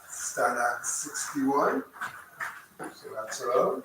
Start at 61. Shabbat Shalom.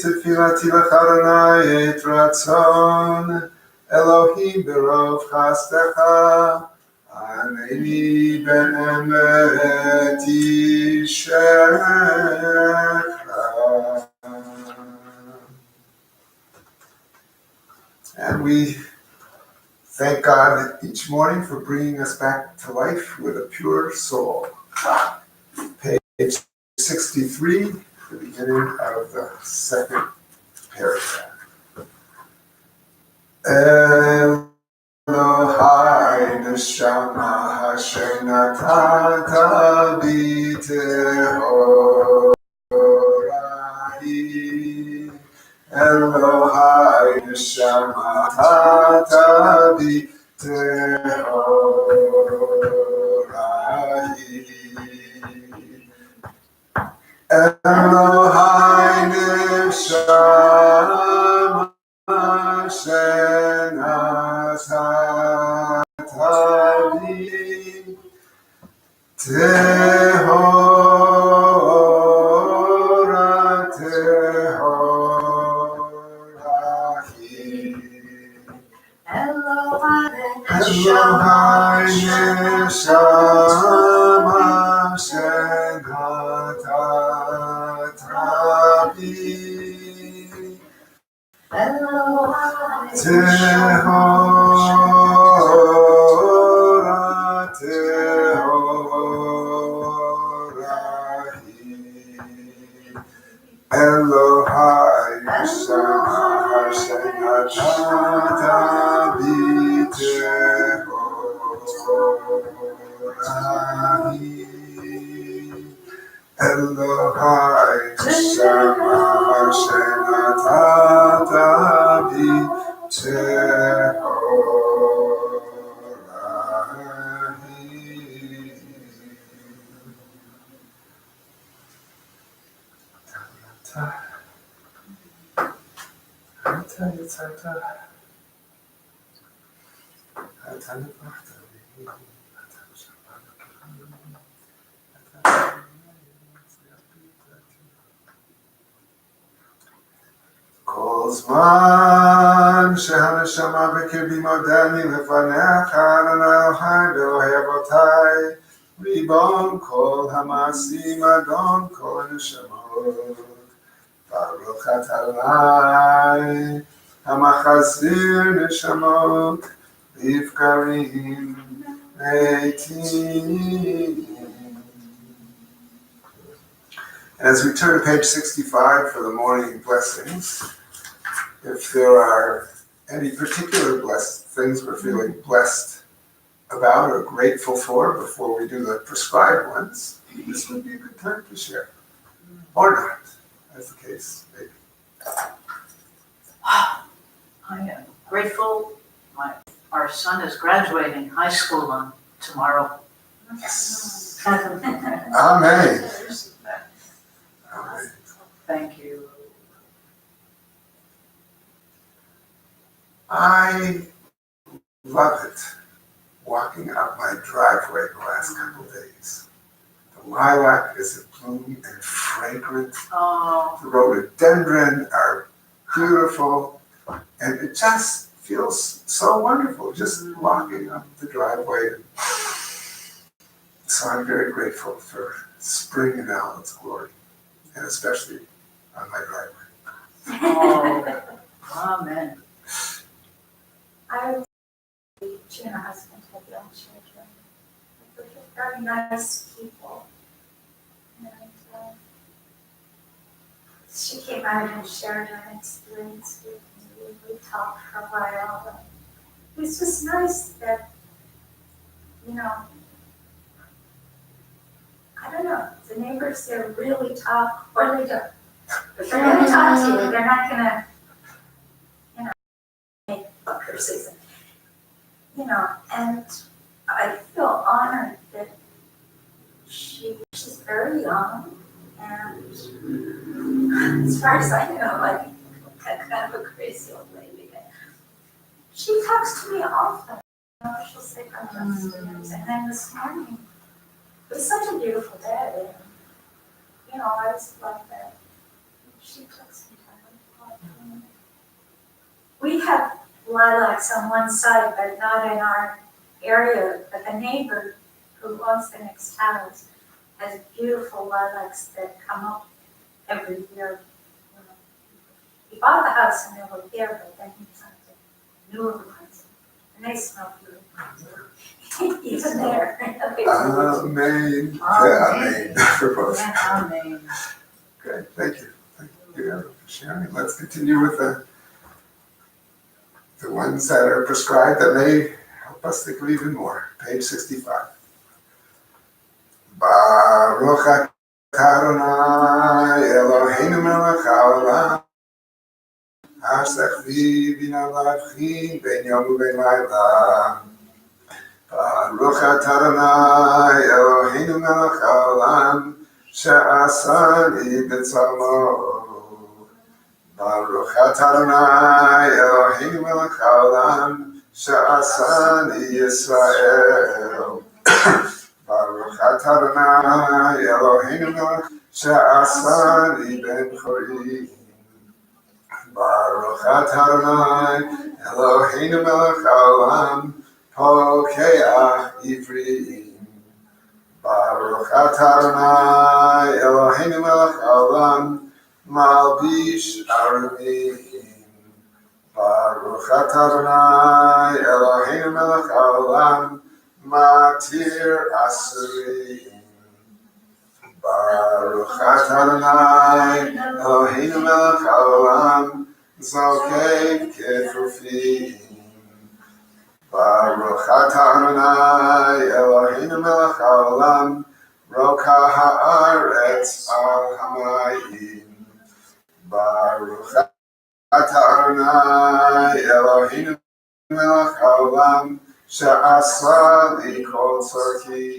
Tefillati l'Adonai et ratzon Elohim berov chastecha Aneni be'emet yishecha. And we thank God each morning for bringing us back to life with a pure soul. Page 63, the beginning of the second paragraph. Elohai neshama asher natata bi tehorahi. Elohai neshama natata bi tehorahi. Elohai neshama shenatati tehora tehorahi. Elohai neshama shenatati tehora tehorahi. Elohai neshama shenatati tehorahi. Elohai neshama shenatati tehorahi. כל זמן שהנשמה בקרבי מודני לפניך, אדוני ואוהב אותי, ריבון כל המעשים, אדון כל הנשמות. ברוך אתה אלי, המחזיר נשמות לבקרים מתים. As we turn to page 65 for the morning blessings, If there are any particular blessed things we're feeling blessed about or grateful for before we do the prescribed ones, this would be a good time to share. Or not, as the case may be. I am grateful. Our son is graduating high school on tomorrow. Yes. Amen. Amen. Amen. Thank you. I love it walking up my driveway the last couple of days. The lilac is in bloom and fragrant. Oh, The rhododendron are beautiful. And it just feels so wonderful just walking up the driveway. So I'm very grateful for spring in all its glory, and especially on my driveway. oh, amen. I was she and her husband had young children. They're very nice people. And she came out and shared her experience with me. We talked for a while. It was just nice that, I don't know, the neighbors there really talk, or they don't. But they're going to talk to you. They're not going to, make a criticism. And I feel honored that she's very young, and as far as I know, like kind of a crazy old lady. She talks to me often. She'll say her upstairs, and then this morning it was such a beautiful day, and I just love that she took some time to talk to me. We have lilacs on one side, but not in our area. But the neighbor who owns the next house has beautiful lilacs that come up every year. He bought the house and they were there, but then he planted newer ones, and they smell beautiful. Even there. Amen. Amen. For both. Amen. Good. Thank you. Thank you for sharing. Let's continue with the ones that are prescribed that may help us think of even more. Page 65. Baruch atah Adonai Eloheinu melech haolam asher bina v'avchin ben yom u'ben layla. Baruch atah Adonai Eloheinu melech haolam she'asani b'tzalmo. Baruch atah Adonai Eloheinu melech haolam she'asani Yisrael. Baruch atah Adonai Eloheinu melech she'asani ben chorim. Baruch atah Adonai Eloheinu melech haolam pokeach ivrim. Baruch atah Adonai Eloheinu melech haolam malbish arumim. Baruch atah Adonai Eloheinu melech haolam matir asurim. Baruch atah Adonai Eloheinu melech haolam zokeh ketufim. Baruch atah Adonai Eloheinu melech haolam roka haaretz al hamayim. Baruch atah Adonai Eloheinu melech haolam she'asa li kol tzorki.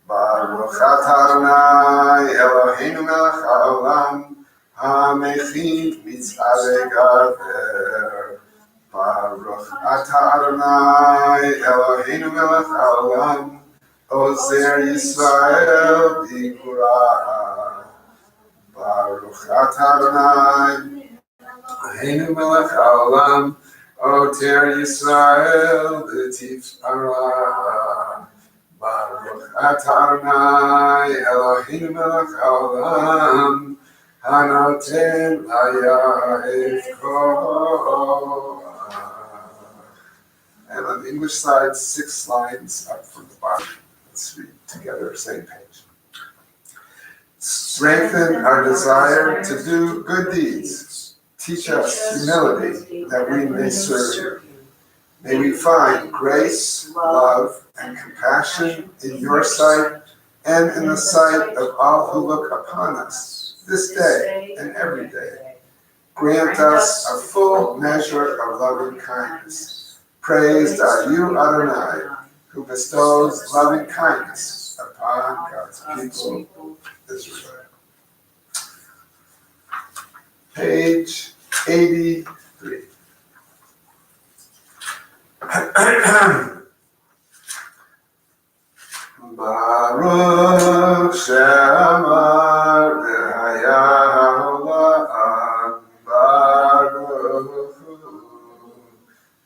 Baruch atah Adonai Eloheinu melech haolam hamechin mitzvah gaver. Baruch atah Adonai Eloheinu melech haolam ozer Yisrael b'gvura. Baruch atah Adonai Eloheinu melech haolam oter Yisrael b'tifara. Baruch atah Adonai Eloheinu melech haolam hanoten laya et koach. And on the English side, 6 lines up from the bottom. Let's read together, same page. Strengthen our desire to do good deeds. Teach us humility, that we may serve you. May we find grace, love, and compassion in your sight and in the sight of all who look upon us this day and every day. Grant us a full measure of loving kindness. Praised are you, Adonai, who bestows loving kindness upon God's people, Israel. Page 83. Baruch Shema Rehayahu Baruch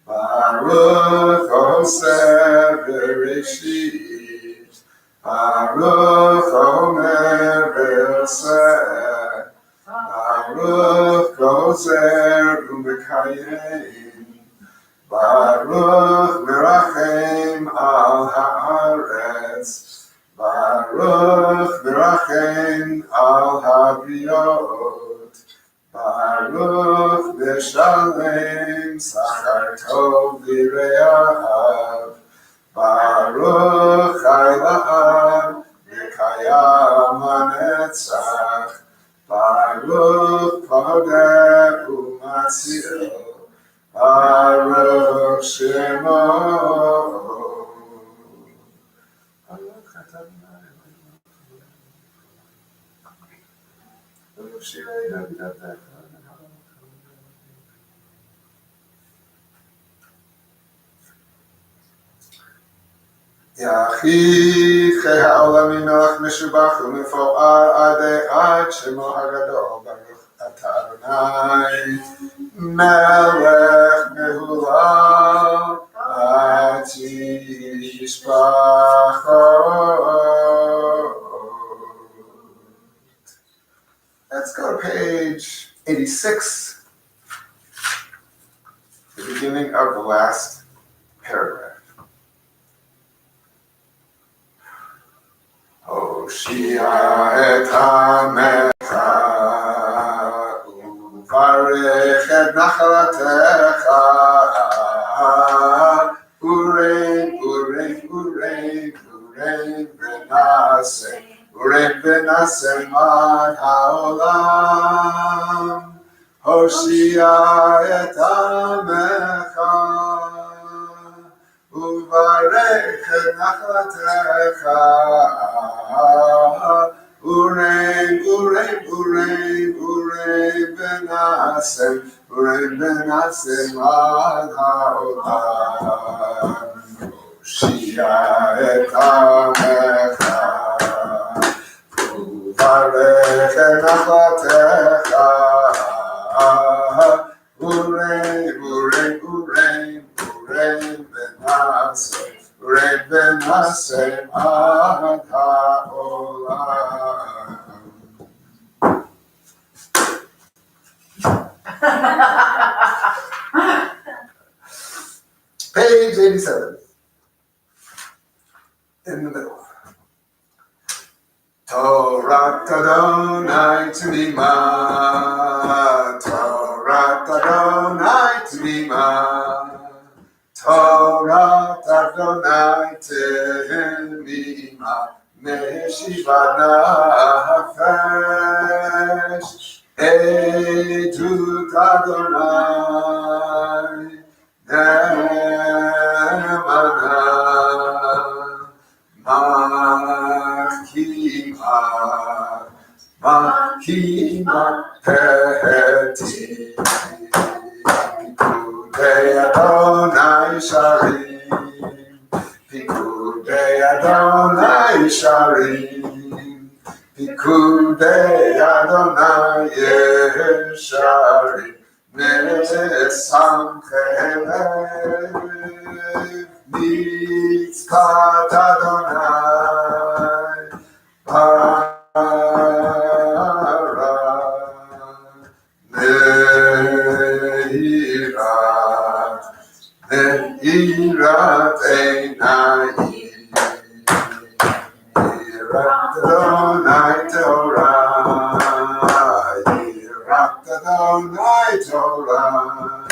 Baruch Oseh Bereshit Baruch Omer Be'oseh Baruch Gozer Umekayim Baruch Merachem Al Haaretz Baruch Merachem Al Habriot Baruch Meshalem Sachar Tov L'Reahav Baruch Chaylav V'Kayam HaNetzach Baruch Podeh Umatzil Baruch Shemo Baruch Adonai Baruch Shirei David Avdecha Yachid Chei Ha'olamim Melech Meshubach U'Mefa'ar Adei Ad Shemo HaGadol Baruch Ata Adonai Melech Mehulal Atishbachot. Let's go to page 86, the beginning of the last paragraph. Hoshia et hamecha uvarech et nachalatecha urein, urein, urein, urein v'nase man haolam Hoshia et hamecha uvarech et nachalatecha urein, urein, urein, urein v'nase man haolam Hoshia et hamecha uvarech et nachalatecha urein, urein, urein, urein v'nase man haolam. Page 87. In the middle. Torah Adonai T'mima, Torah Adonai T'mima, Torah Adonai T'mima, Meshivat Nafesh, Edut Adonai Nemana, Makima Peti Pikudei Adonai Sharim Pikudei Adonai Sharim Pikudei Adonai Yesharim Nesamchelev Mitzvat Adonai Para Neirat Einayim Yirat Adonai Torah Yirat Adonai Torah.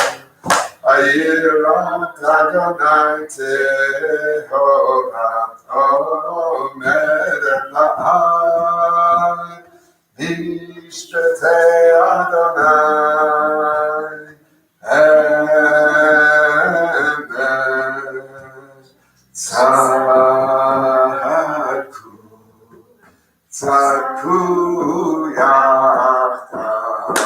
Ayirat Adonai Tehora Omer La'ad Nishpetei Adonai Emes Tzadku Tzadku Yachdav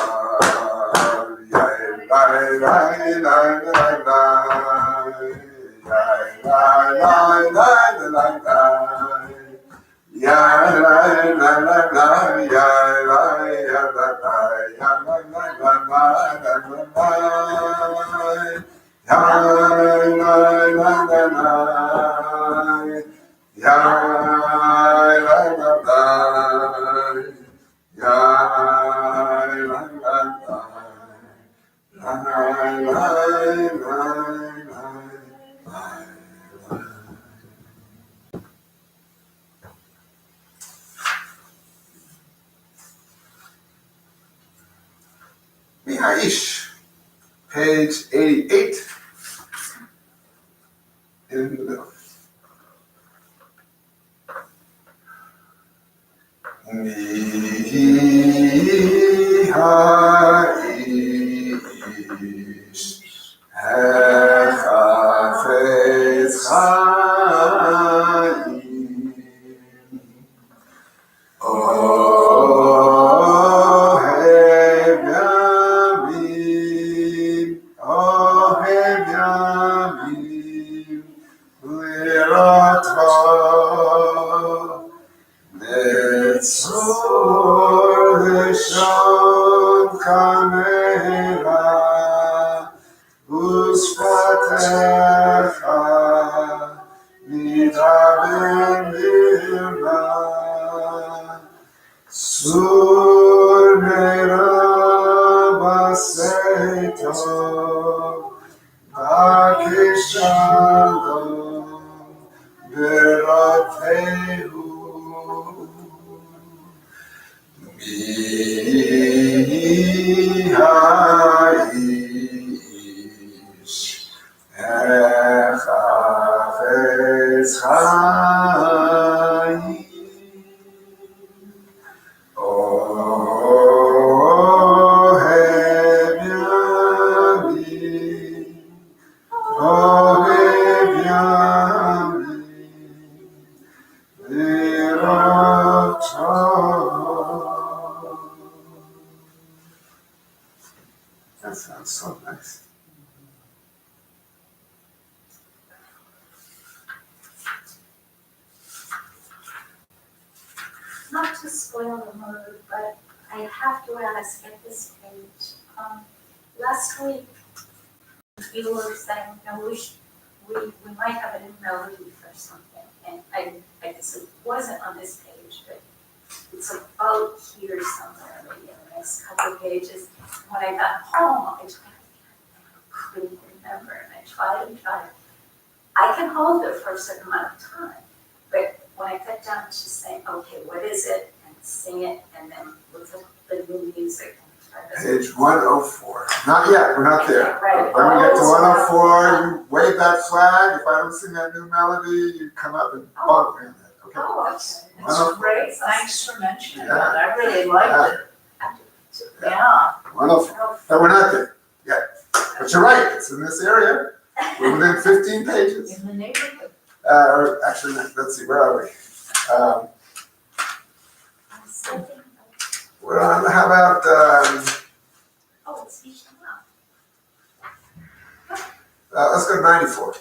Mihaish, page 88 in the middle. Mihaish, Hechafetz Chaim, Ohev Yamim, Ohev Yamim, Lirato, Netzor Lishon Kamela, Uspatecha, Midaber Mirma, Sur Meraba Seito, Bakishalom, Veratehu, Mihaish, Echafetz Chaim, Ohev Yamim, Ohev Yamim, Virato. That sounds so nice. Not to spoil the mood, but I have to ask at this page. Last week, you were saying, I wish we might have a new melody for something. And I guess it wasn't on this page, but it's about here somewhere, maybe in the next couple of pages. When I got home, I couldn't remember, and I tried and tried. I can hold it for a certain amount of time, but when I got down to saying, okay, what is it, and sing it, and then look at the new music. Page 104. Not yet, we're not there. Right. When we get to 104, you wave that flag. If I don't sing that new melody, you come up and bump me on that. Okay? Oh, okay. It's great, thanks for mentioning Yeah. that, I really liked it. Yeah. 104. No, we're not there yet. But you're right, it's in this area. We're within 15 pages. In the neighborhood. Or actually, let's see, where are we? We're on, how about, Oh, it's each one. let's go to 94.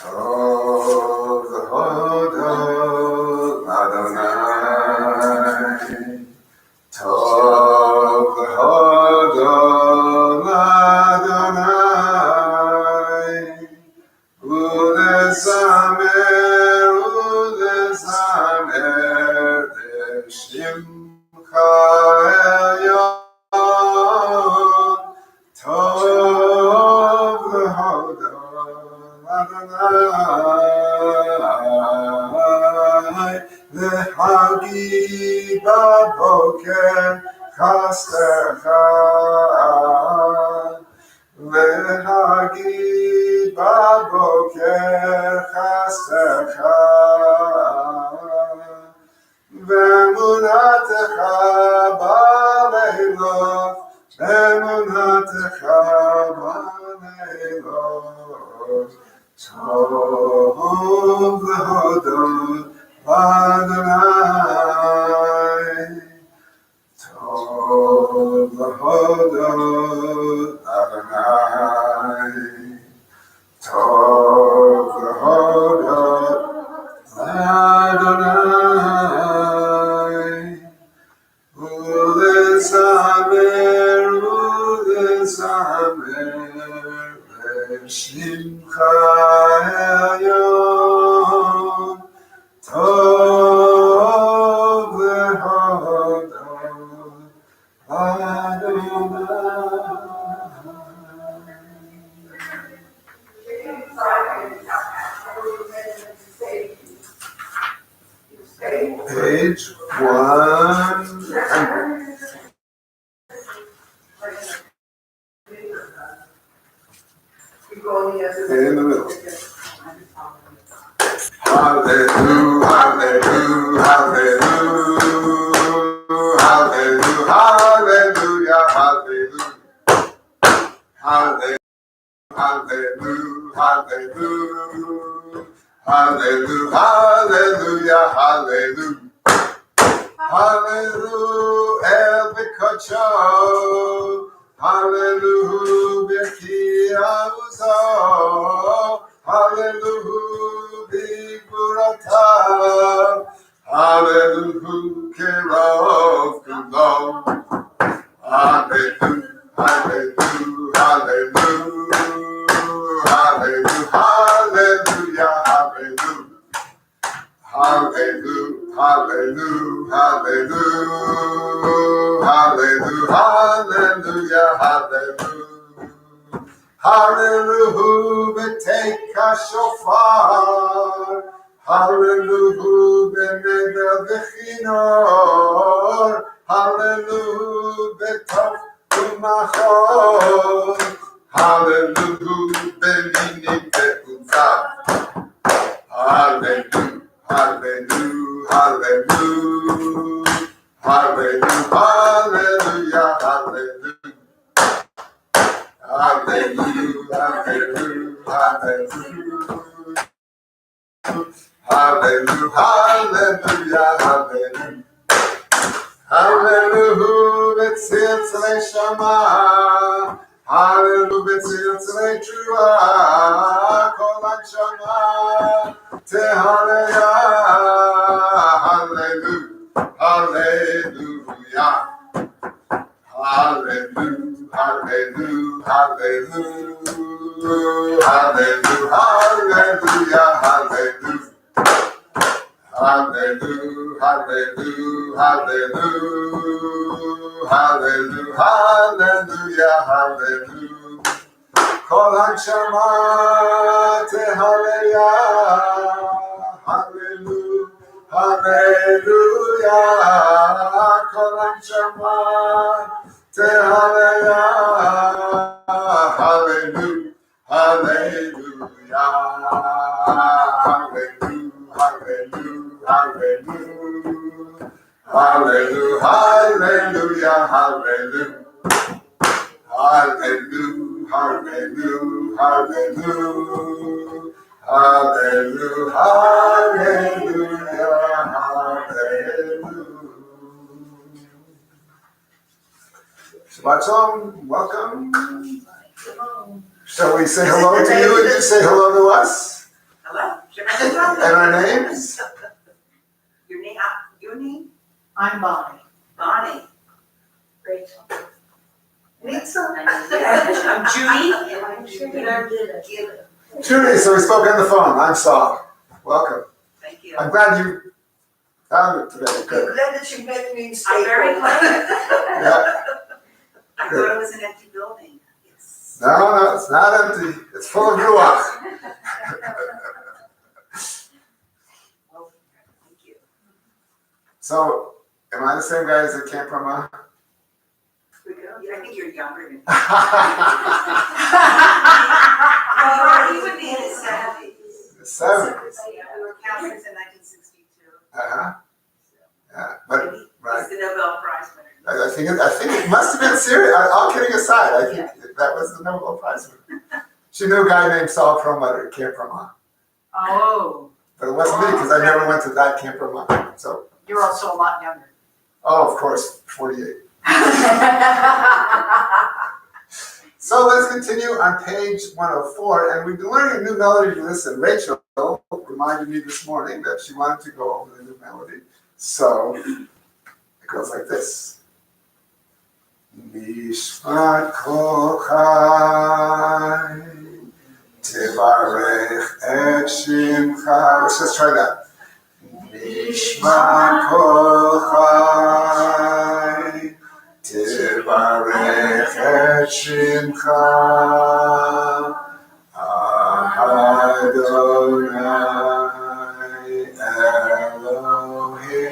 Tov hodol Adonai, Tov hodol Adonai, ulezamer, ulezamer, l'shimcha elyon, Tov hodol Adonai, V'hagi baboker chastecha. V'hagi baboker chastecha. V'emunatecha b'leilot. V'emunatecha b'leilot. Tov v'hodot Adonai. Tov v'hodot Adonai. Tov v'hodot Adonai. Ulesamer, ulesamer, Shimcha Elyon, Tov v'hodot Adonai. Page 100. In the middle. Hallelujah, hallelujah, hallelujah, hallelujah, hallelujah, hallelujah, hallelujah, hallelujah, hallelujah, hallelujah. Hallelujah, El Bekacho. Hallelujah, Bekiauzo. Hallelujah, Biguratav. Hallelujah, Kerov Kulom. Hallelujah, hallelujah, hallelujah, hallelujah, hallelujah, hallelujah. Hallelujah, hallelujah, hallelujah, hallelujah, hallelujah, hallelujah. Hallelujah, take a shofar. Hallelujah, benega v'chinor. Hallelujah, tov u'machor. Hallelujah, beninim ve'uzav. Hallelujah. Hallelujah, hallelujah, hallelujah, hallelujah, hallelujah, hallelujah, hallelujah, hallelujah, hallelujah. Hallelujah, Tziltzlei Shama. Hallelujah, Tziltzlei Trua. Kol Shama. Tehaleya. Hallelujah, hallelujah. Hallelujah, hallelujah, hallelujah, hallelujah, hallelujah, hallelujah. Hallelujah, hallelujah, hallelujah, hallelujah, hallelujah, hallelujah. Kol hanshama tehaleya. Hallelujah, hallelujah. Kol hanshama tehaleya. Hallelujah, hallelujah, hallelujah. Hallelujah, hallelujah, hallelujah, hallelujah, hallelujah, hallelujah, hallelujah, hallelujah, hallelujah, hallelujah. Shabbat Shalom, welcome. Shall we say hello to you and you say hello to us? Hello. And our names? Your name? I'm Bonnie. Bonnie. Rachel. Rachel. I'm Judy. Judy, so we spoke on the phone. I'm Saul. Welcome. Thank you. I'm glad you found it today. I'm Good. glad that you met me in I'm very glad. Yeah. I thought it was an empty building. It's No, it's not empty. It's full of ruach. well, thank you. So, am I the same guy as at Camp Ramah? I think you're younger than. Uh-huh. He would be in his 70s. The 70s. We were counselors in 1962. Uh-huh. Yeah, but, right. He's the Nobel Prize winner. I think it must have been serious. All kidding aside, I think that was the Nobel Prize winner. She knew a guy named Saul Perlmutter at Camp Ramah. Oh, But it wasn't me because I never went to that Camp Ramah. So, you're also a lot younger. oh, of course, 48. So let's continue on page 104, and we've been learning a new melody to listen. Rachel reminded me this morning that she wanted to go over the new melody. So it goes like this. Nishmat kol chai, tevarech et shimcha. Let's just try that. Nishmat kol chai, tevarech et shimcha, Adonai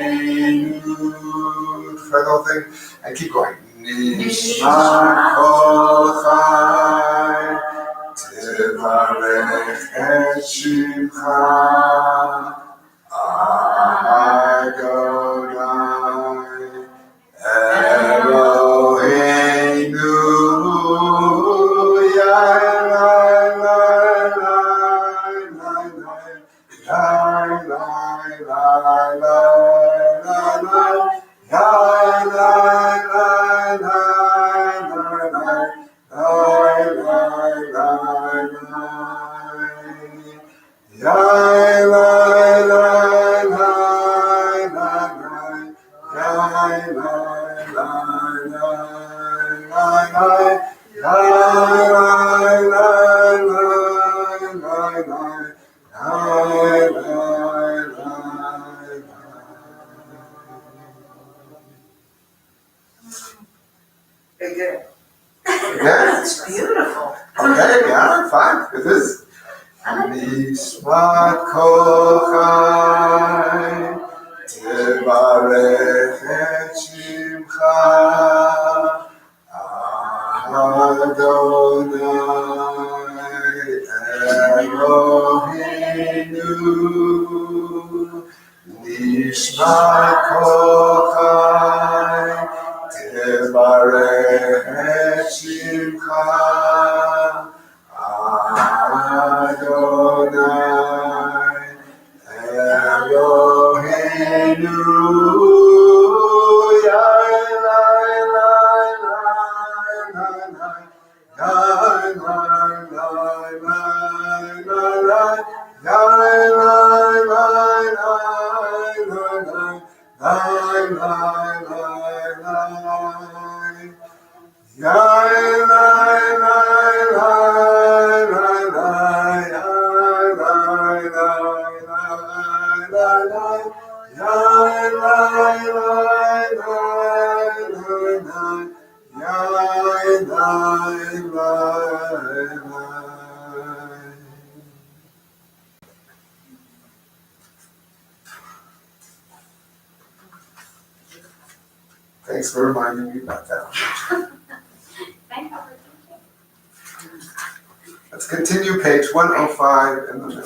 Eloheinu. Try the whole thing and keep going. Nishmat kol chai, tevarech et shimcha, Adonai Eloheinu. Very good. Yeah, It's beautiful. okay, yeah, fine, it is. Nishmat kol chai, tevarech et shimcha, Adonai Eloheinu. Nishmat kol chai, tevarech et shimcha, Adonai Eloheinu. Thanks for reminding me about that. Thank you. Let's continue page 105 in the middle.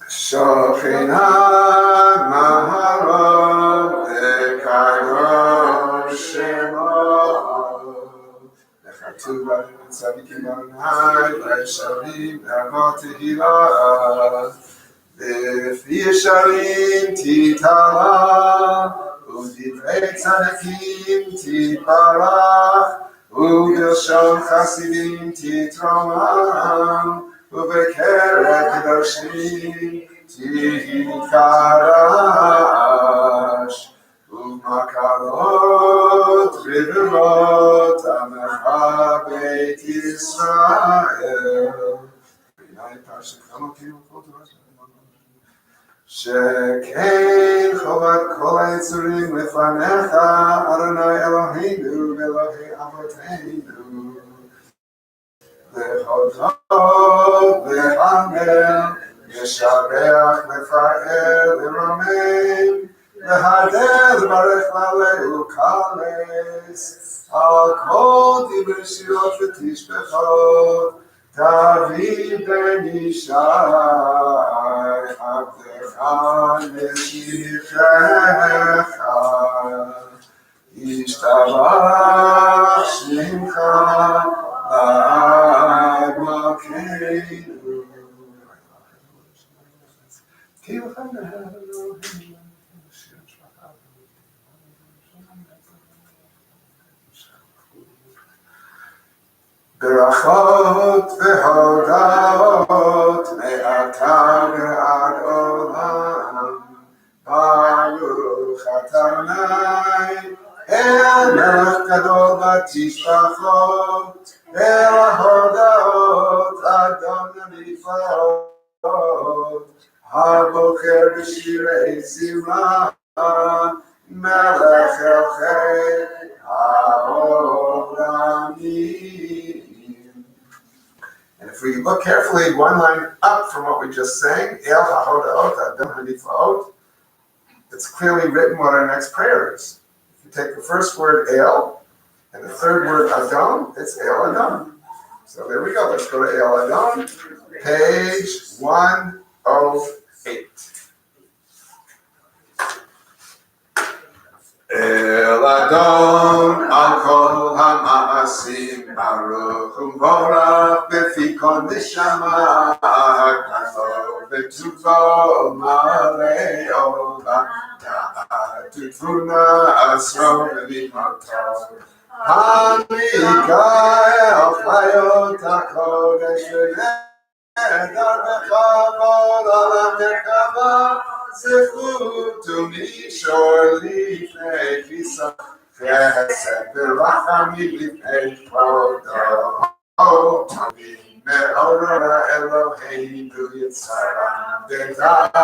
Shochinah Maharov Ekaron Shemo Nechatuva Tzadikim Adonai V'Yesharim Na'amot Tehillah V'fi Yesharim Titala U'divrei Tzadikim Titbarach U'bilshon Chasidim Titromam U'bekeret Kedoshim Tihikarash U'makalot Rivimot Amecha Beit Yisrael Shekein Chovat Kol HaYitzurim Lefanecha Adonai Eloheinu V'Elokei Avoteinu Lechodot Lehamel לשבח, לפאר, לרומם, להדר, לברך, להלל, קלס, על כל דברי שירות ותשבחות, דוד בן ישי, עבדך נשיחך, ישתבח שמך לעד מלכנו. ברכות והודות מעתה ועד עולם, ברוך אתה אדוני אל מלך גדול ותשבחות, אל ההודות אדון הנפלאות, הבוקר בשירי זמרה, מלך אלוהי העולמים. And if we look carefully one line up from what we just sang, El HaHodaot Adon HaNiflaot, it's clearly written what our next prayer is. If you take the first word El and the third word Adon, it's El Adon. So there we go. Let's go to El Adon, page 108. El Adon al kol ha'ma'asim baruch u'mvorach befi kol neshama kalo v'tuvo malei olam da'at u'tfuna asro v'mimoto ha'mikael chayot ha'kodesh v'nedar v'chavod al ha'merkava זכות ומישור לפני כיסא חסד ורחמים לפני כבודו תמיד מעורר אלוהינו יצרה בדעת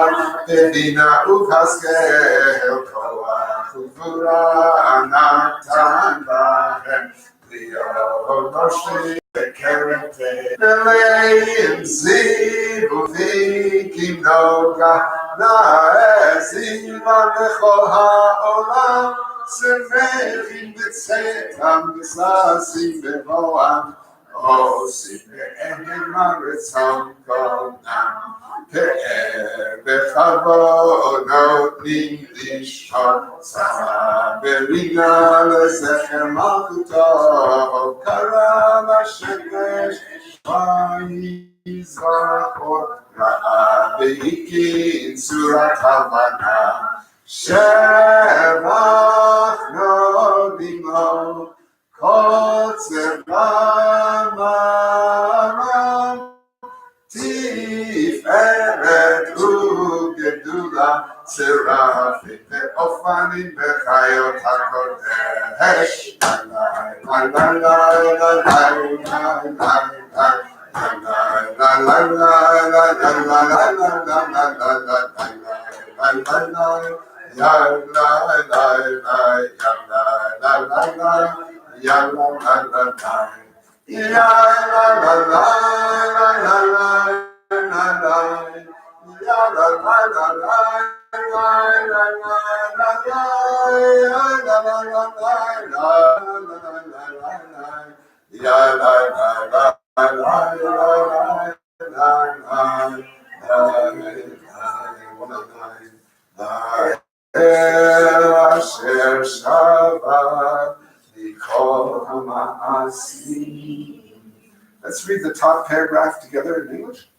בבינה ובהשכל כוח וגבורה נתן בהם להיות מושלים בקרב מלאים זיו ופיקים נוגה נעזיבם בכל העולם שמחים בצאתם וששים בבואם עושים באמם רצון קונם פאר בכבוד נותנים לשהות צרה ברינה לזכר מלכותו קרא לשמש ויזרח ראה והקין צורת הבנה שבח נותנים לו קוצר במרום תפארת וגדולה צרפת ואופנים בחיות הקודש אשר שבת לכל המעשים. Let's read the top paragraph together in English.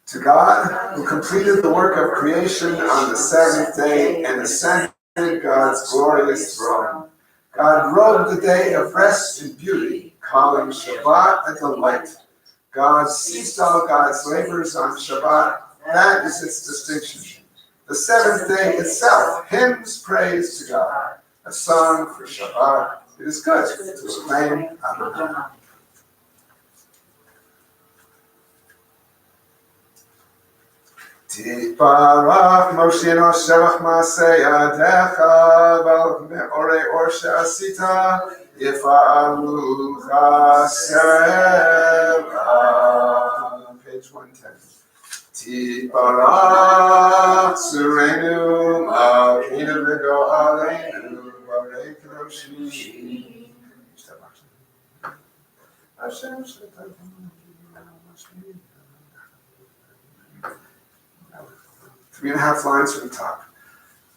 To God, who completed the work of creation on the seventh day and ascended God's glorious throne, God robed the day of rest in beauty, calling Shabbat a delight. God ceased all God's labors on Shabbat. That is its distinction. The seventh day itself hymns praise to God. A song for Shabbat. It is good to acclaim Adonai. תתברך מושיענו שבח מעשה ידיך ומאורי אור שעשית יפעלו חסר. Page 110. Tiparach Surenu Malkeinu V'Go'aleinu Barei Kadoshi. Hashem Shetai. 3.5 lines from the top.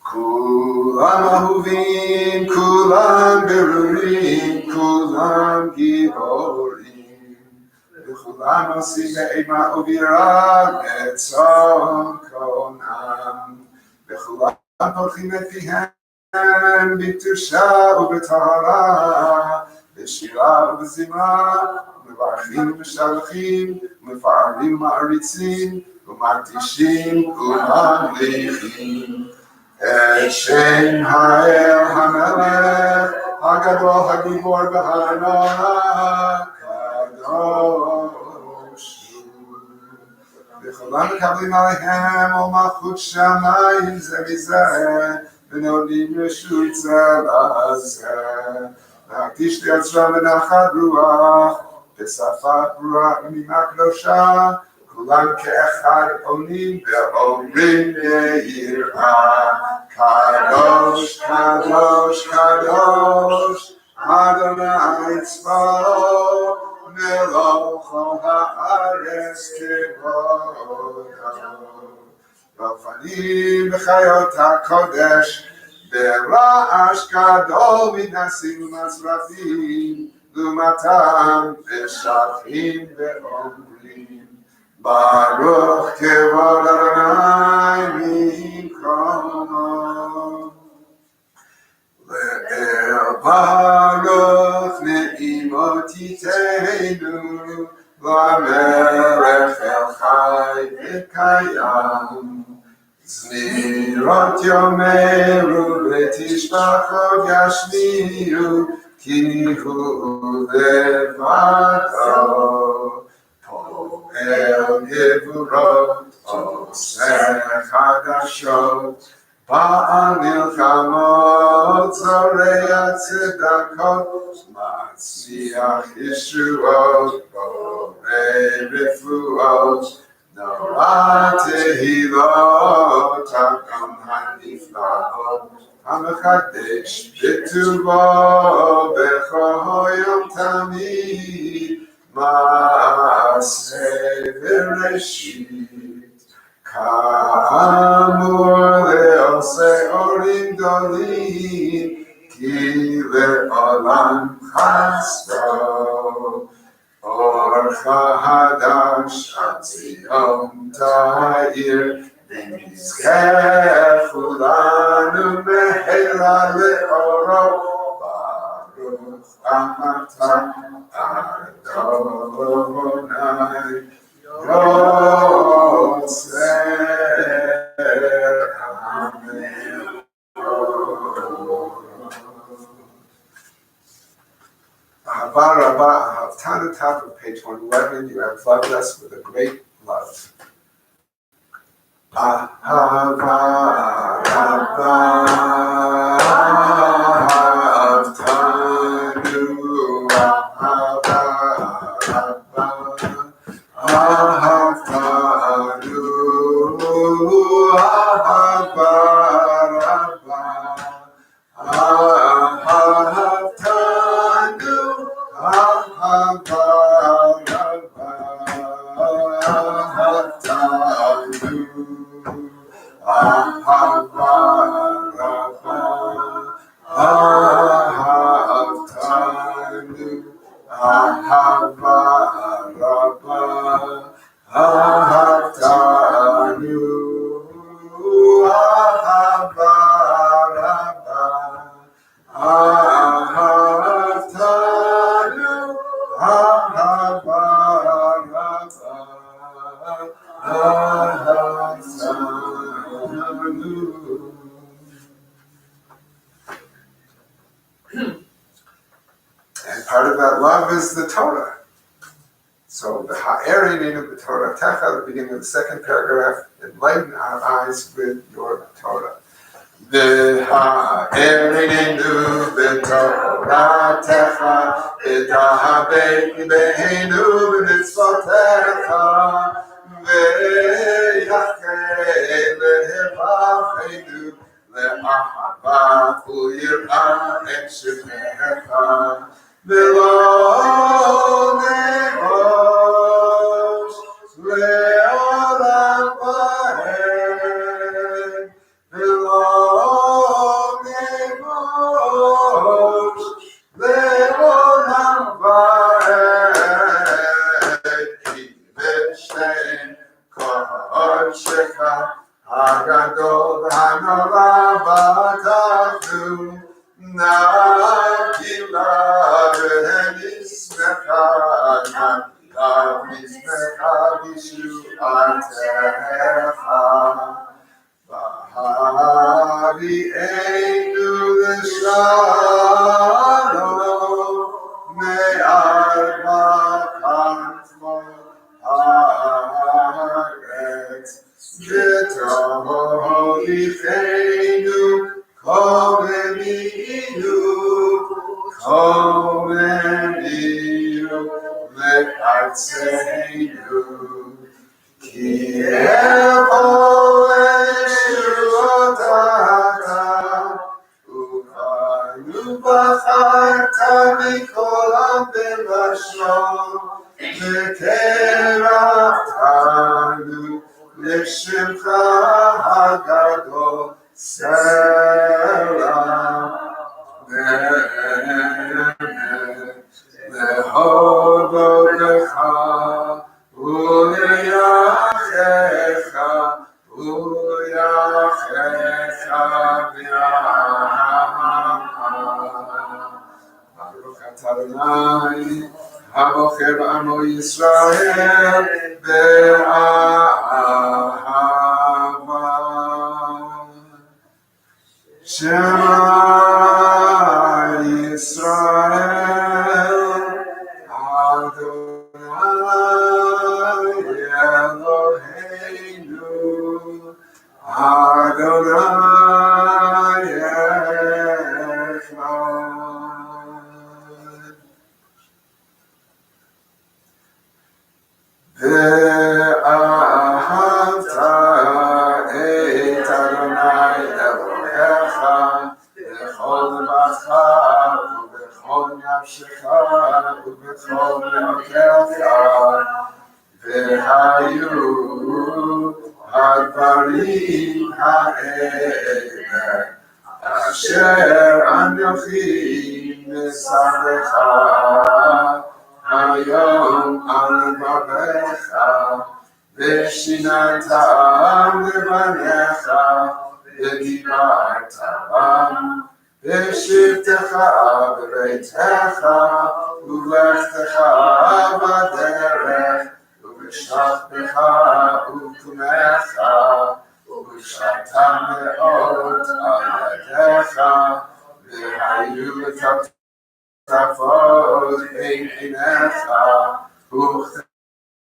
Kulam ahuvim, kulam berurim, kulam giborim. V'kulam osim be'ema uvira betzon konam. V'kulam porchim et pihem b'kedusha u'b'tahara, b'shira u'b'zimra, u'mevarchim u'mishalachim, u'mefarim u'ma'aritzim, u'makdishim u'mamlichim. Shem Ha'el HaMelech HaGadol HaGibor B'Ha'anah Kadosh V'cholam Mekablim Aleichem Ol Malchut Shamayim Zeh Mizeh V'nodim Reshut Zeh Lazeh V'hakdish Li'atzram V'nachad Ruach V'safat Ruach V'nima Kedosha Kulam Ke'echad Onim Ve'omrim Ye'irah Kadosh, Kadosh, Kadosh, Adonai Tzvaot, Melocho ha'aretz kevodo. B'afanim v'chayot ha'kodesh, Bera'ash gadol midnasim u'matzrafim, L'umatam v'shachim ve'omrim, Baruch kevod Adonai mikomo. Le'el Baruch ne'imot yiteinu, L'melech el chai v'kayam. Zmirot yomeru v'tishbachot yashmiru, Ki hu levado. El Gevurot, Oseh Hadashot, Ba'al Milchamot, Zorei Tzedakot, Matzliach Yeshuot, Borei Refuot, Norah Tehilot, Hakam HaNiflaot, HaMechadesh B'tuvo, B'chol Yom Tamid, Maaseh Bereshit Ka'amur le'oseh orim dolim Ki le'olam chasdo Orcha hadash atzion ta'ir V'nizkeh chulanu mehela le'oro Baruch atah Adonai Yotzer Amen. Ahava Rabbah, Ahavtanu, top of page 111, you have loved us with a great love. Ahava Rabbah, Ahavtanu, And part of that love is the Torah. So the ha'erein of the Torah, Techa, at the beginning of the second paragraph, enlighten our eyes with your Torah. The ha'erein of the Torah, Techa, v'tahabei beinu v'mitzvotecha, לאהבה וליראה את שמך, ולא נבוש לעולם ועד, ולא נבוש לעולם ועד, כי בשם קודשך הגדול והנורא בטחנו, נגילה ונשמחה, נגילה ונשמחה בישועתך. והביאנו לשלום מארבע כנפות הארץ, ותוליכנו קוממיות לארצנו, כי אבוא ישועתך, ובנו בחרת מכל עם ולשון, וקרבתנו לשמך הגדול, סלע. להודות לך ולייחך ברוך אתה אדוני הבוחר בעמו ישראל באהבה. שמע ישראל אדוני אלוהינו אדוני אחד. ואהבת את אדוני אלוהיך בכל לבבך ובכל נפשך ובכל מאודך, והיו הדברים האלה אשר אנוכי מספרך היום על לבבך, ושיננתם לבניך ודיברת בם בשבתך בביתך ובלכתך בדרך ובשכבך ובקומך ובשעתם מאוד על ידיך, והיו לטפטפות בין עיניך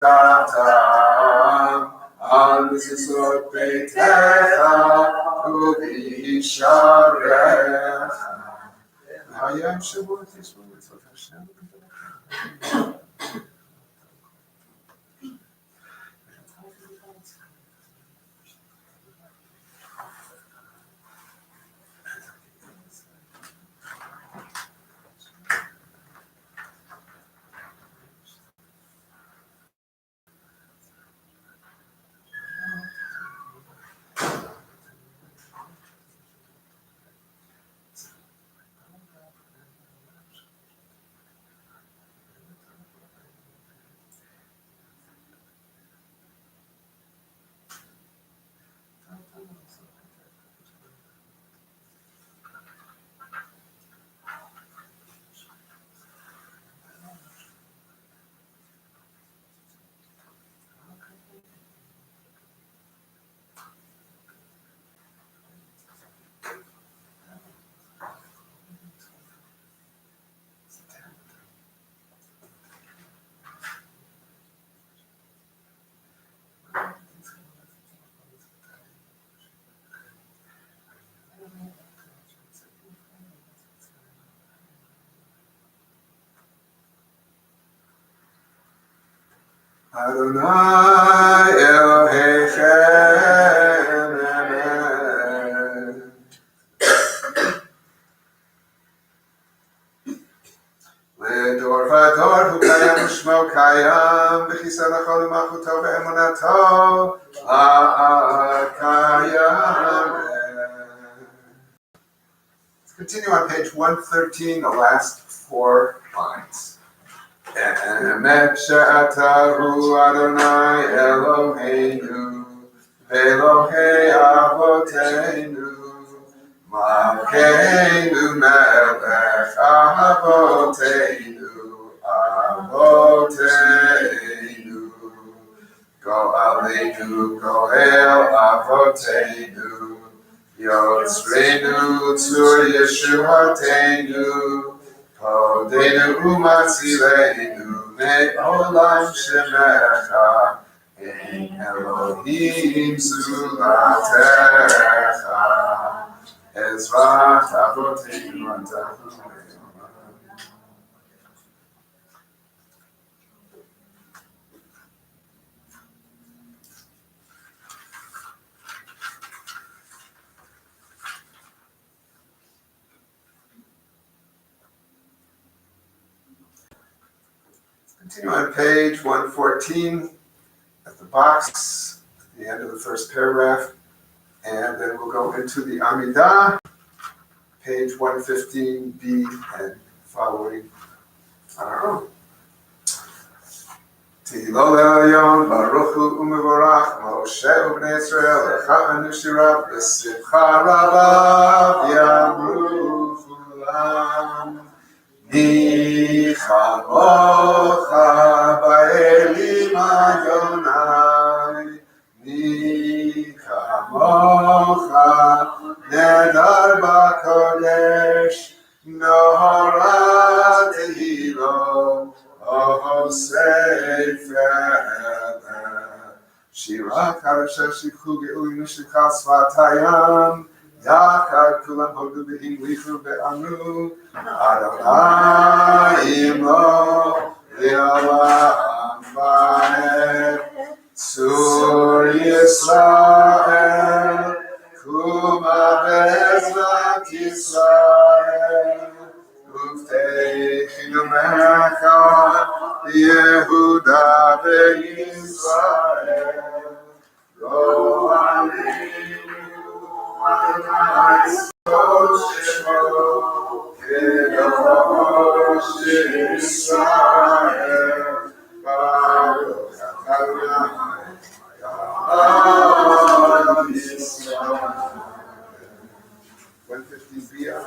וכתבתם על מזוזות ביתך ובשעריך. והיום שבועות ישבו מצוות השם. Adonai Elohechem, Amen. machuto ve'emunato la'akayare. Let's continue on page 113, the last 4 lines. Emet she'atahu Adonai Eloheinu Elohei Avoteinu Malkeinu Melech Avoteinu Avoteinu Go Aleinu Goel Avoteinu Yotzreinu Tzur Yeshuateinu Hodenu Umatzileinu Me'olam Shemecha Ein Elohim Zulatecha Ezra Tavoteinu Atahu. Continue on page 114 at the box, at the end of the first paragraph, and then we'll go into the Amidah, page 115b and following on our own. Tehillah Elyon Baruch Hu Umevorach Moshe Ubnei Yisrael Lecha Anu Shirav B'Simcha Rabav Yamru Kulam Nichamocha Ba'elim Adonai Nichamocha Nedar B'Kodesh Nohara Tehillah Oh Sefer Shira Karasha Shikhu Ge'uli Mishikha Svatayam Yachad Kulam Hodu Be'imlichu Be'anu Adonai Imo Le'olam Va'ed Tzur Yisrael Kuma Bezrat Yisrael Uftechinu Mecha Yehuda veYisrael Lo Aleinu Adonai Shemo Kedosh Yisrael Baruch Adonai Ya'ad Yisrael. 150 BR.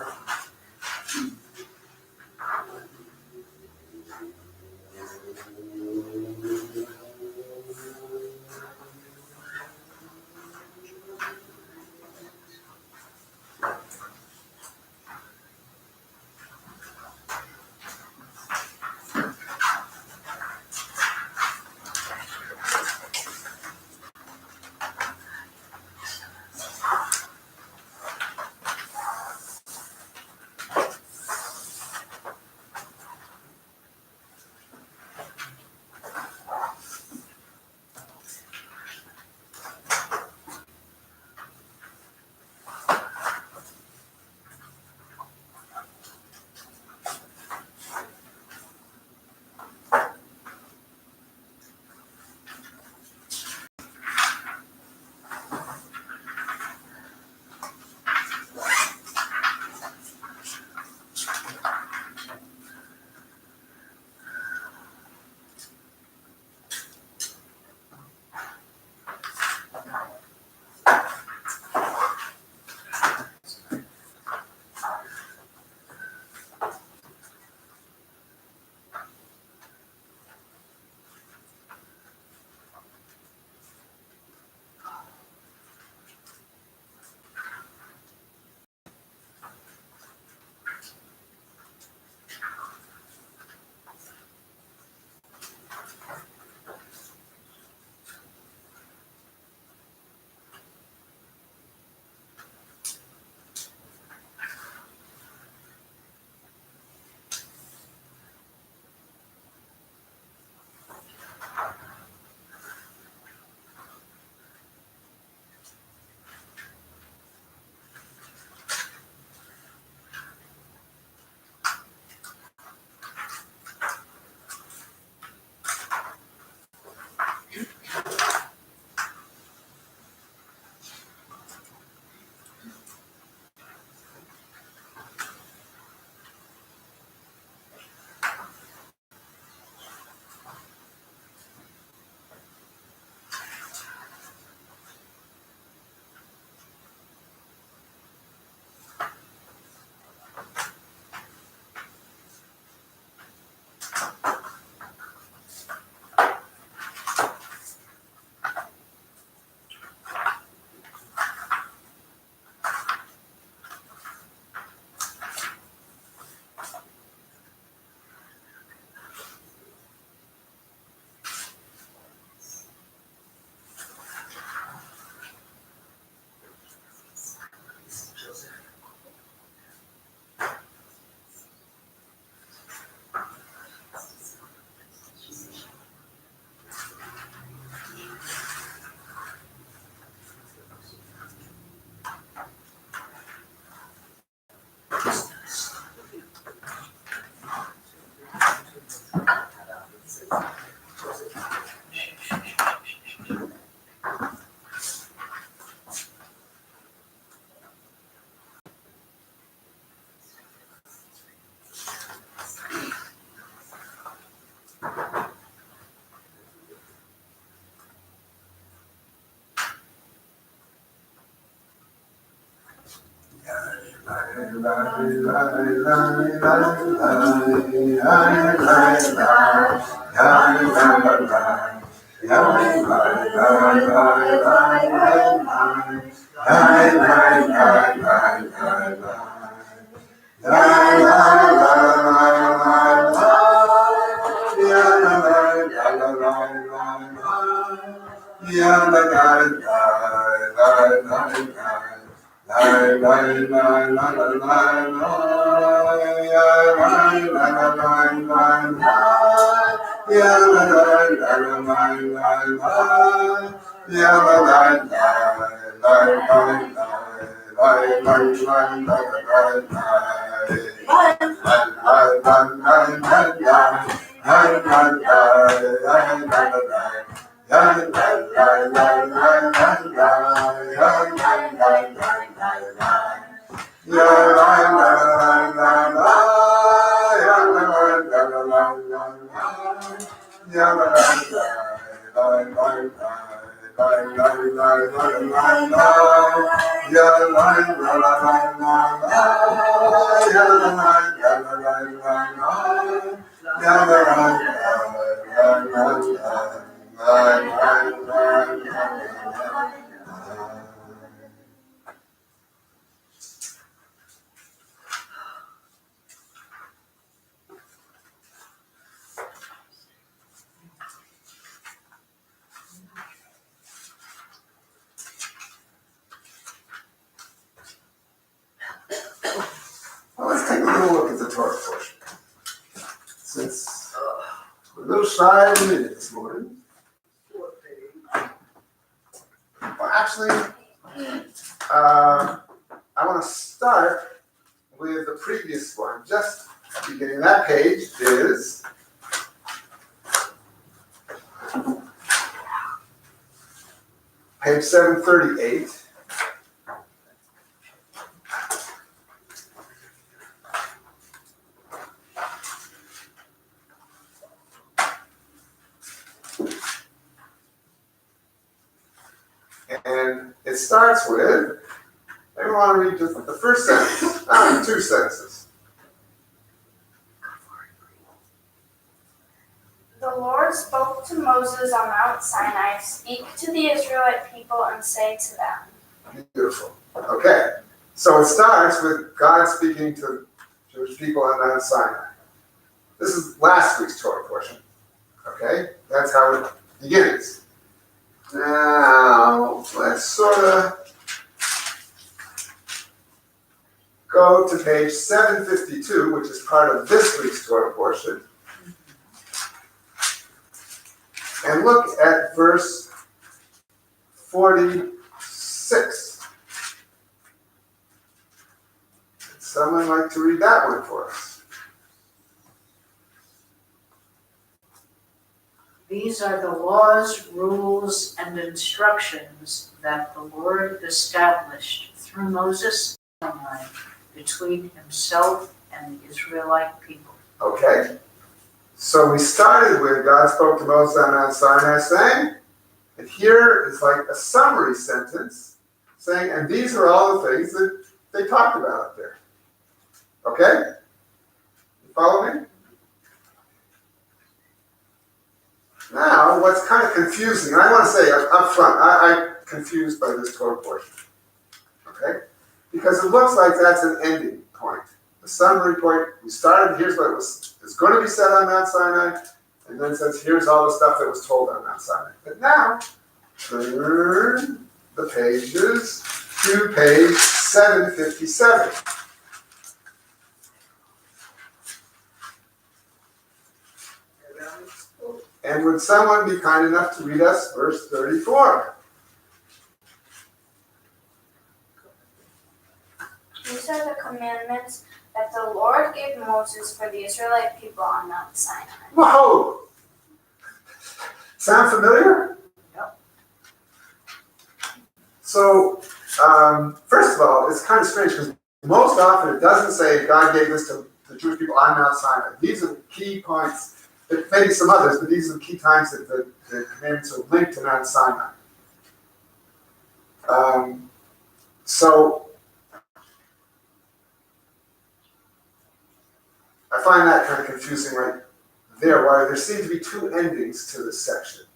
Well, let's take a little look at the Torah portion. Since we're a little shy of a minute this morning. Well, actually, I want to start with the previous one. Just beginning of that page is page 738. And it starts with, I want to read just the first sentence, two sentences. The Lord spoke to Moses on Mount Sinai, speak to the Israelite people and say to them. Beautiful. Okay. So it starts with God speaking to Jewish people on Mount Sinai. This is last week's Torah portion. Okay? That's how it begins. Now, let's sort of go to page 752, which is part of this week's Torah portion, and look at verse 46. Would someone like to read that one for us? These are the laws, rules, and instructions that the Lord established through Moses Sinai between himself and the Israelite people. Okay. So we started with God spoke to Moses on Mount Sinai saying, and here is like a summary sentence saying, and these are all the things that they talked about up there. Okay? You follow me? Now, what's kind of confusing, and I want to say up front, I'm confused by this Torah portion. Okay? Because it looks like that's an ending point. The summary point, we started, here's what is going to be said on Mount Sinai, and then says, here's all the stuff that was told on Mount Sinai. But now, turn the pages to page 757. And would someone be kind enough to read us verse 34? These are the commandments that the Lord gave Moses for the Israelite people on Mount Sinai. Whoa! Sound familiar? Yep. So, first of all, it's kind of strange because most often it doesn't say God gave this to the Jewish people on Mount Sinai. These are the key points. Maybe some others, but these are the key times that the commandments are linked to Mount Sinai. So I find that kind of confusing right there, why there seem to be two endings to this section.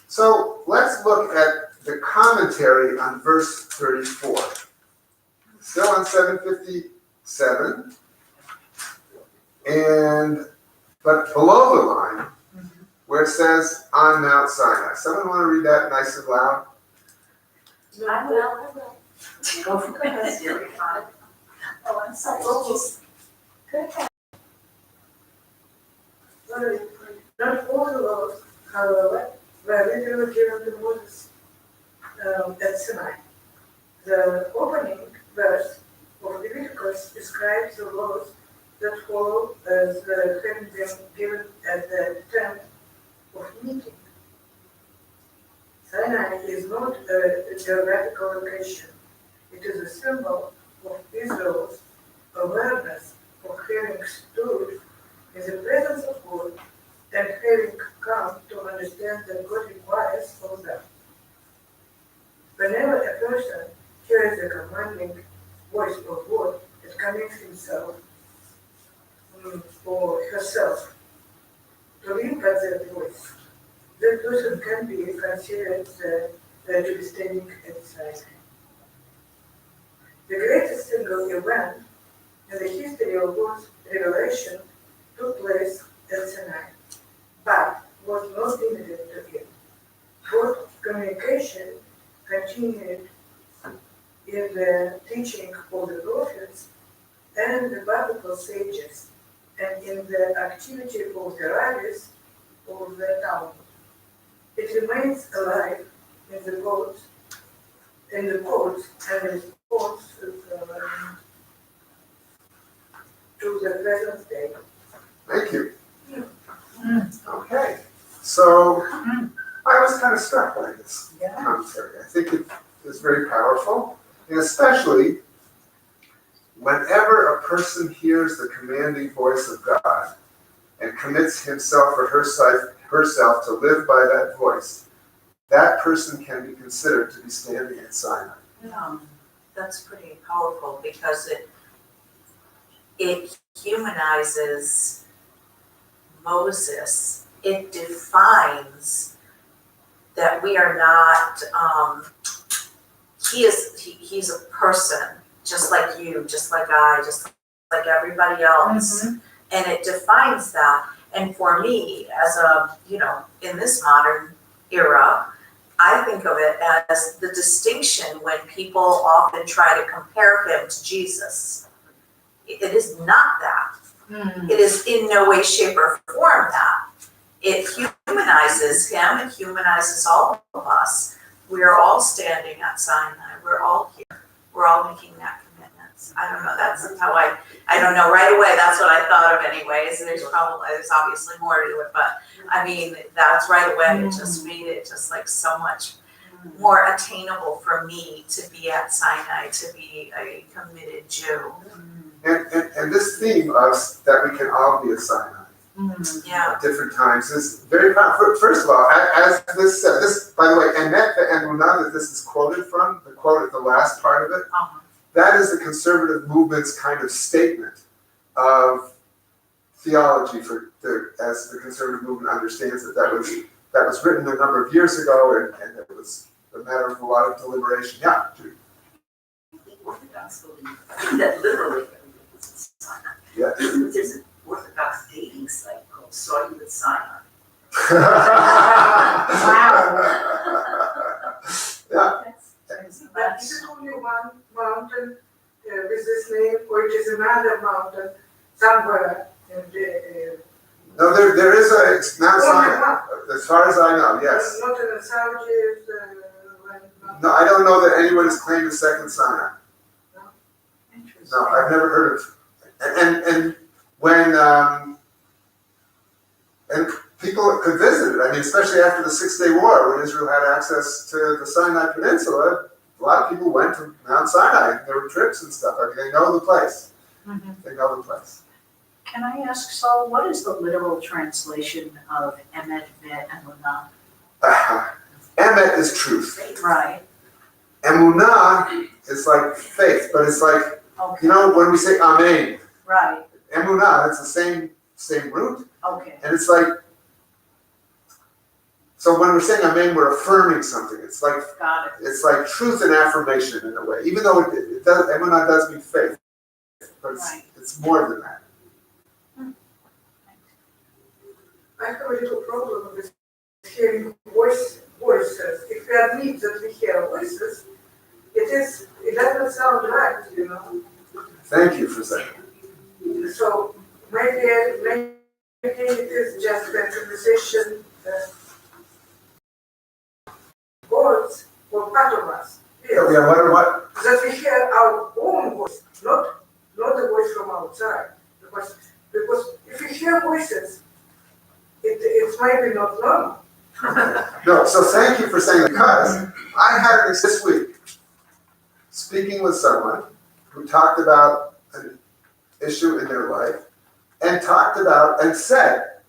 So let's look at the commentary on verse 34. Still on 757. But below the line, where it says on Mount Sinai. Someone want to read that nice and loud? I will. Go for it. That's really fun. Oh, I'm sorry. Good. Not all the laws, however, were literally given to Moses at Sinai. The opening verse of Leviticus describes the laws that follow as having been given at the tent of meeting. Sinai is not a geographical location. It is a symbol of Israel's awareness of having stood in the presence of God and having come to understand that God requires of them. Whenever a person hears the commanding voice of God, it commits himself or herself to live by that voice. That person can be considered to be standing at Sinai. The greatest single event in the history of God's revelation took place at Sinai, but was not limited to it. God's communication continued in the teaching of the prophets and the biblical sages, and in the activity of the rabbis of the Talmud. It remains alive in the courts and responds to the present day. Thank you. Okay, so I was kind of struck by this commentary. I think it is very powerful, and especially whenever a person hears the commanding voice of God and commits himself or herself to live by that voice, that person can be considered to be standing at Sinai. That's pretty powerful because it humanizes Moses. It defines that we are not, he's a person, just like you, just like I, just like everybody else. Mm-hmm. And it defines that. And for me, as in this modern era, I think of it as the distinction when people often try to compare him to Jesus. It is not that. It is in no way, shape, or form that. It humanizes him, it humanizes all of us. We are all standing at Sinai, we're all here, we're all making that commitment. I don't know, that's how I don't know, right away, that's what I thought of anyways. There's obviously more to it, but I mean, that's right away, it just made it just like so much more attainable for me to be at Sinai, to be a committed Jew. And this theme of that we can all be at Sinai at different times is very powerful. First of all, as this said, this, by the way, Emet ve'emunah that this is quoted from, the quote at the last part of it, that is the conservative movement's kind of statement of theology as the conservative movement understands it. That was written a number of years ago, and it was a matter of a lot of deliberation. Yeah, Judy. The Orthodox believe that literally everything is Sinai. Yeah. There's an Orthodox dating site called Saw You at Sinai. Yeah. But is it only one mountain with this name, or it is another mountain somewhere in the... No, there is a Mount Sinai, as far as I know, yes. Not in the Saudi, No, I don't know that anyone has claimed a second Sinai. No, I've never heard of. And when and people could visit it. I mean, especially after the 6-Day War, when Israel had access to the Sinai Peninsula, a lot of people went to Mount Sinai. And there were trips and stuff. I mean, they know the place. They know the place. Can I ask Saul, what is the literal translation of Emet ve'emunah? Emet is truth. Right. Emunah is like faith, but it's like, Okay. you know, when we say Amen, Right, Emunah, it's the same root. okay, And it's like, so when we're saying amen, we're affirming something. It's like got it, truth and affirmation in a way. Even though it does, emunah does mean faith, but Right. it's more than that. I have a little problem with hearing voices. If we admit that we hear voices, it doesn't sound right, you know. Thank you for saying that. So maybe it is just a conversation that words were part of us. Yes. Yeah, what? That we hear our own voice, not the voice from outside. Because if we hear voices, it's maybe not normal. No, so thank you for saying that, because I had this week, speaking with someone who talked about an issue in their life, and talked about, and said,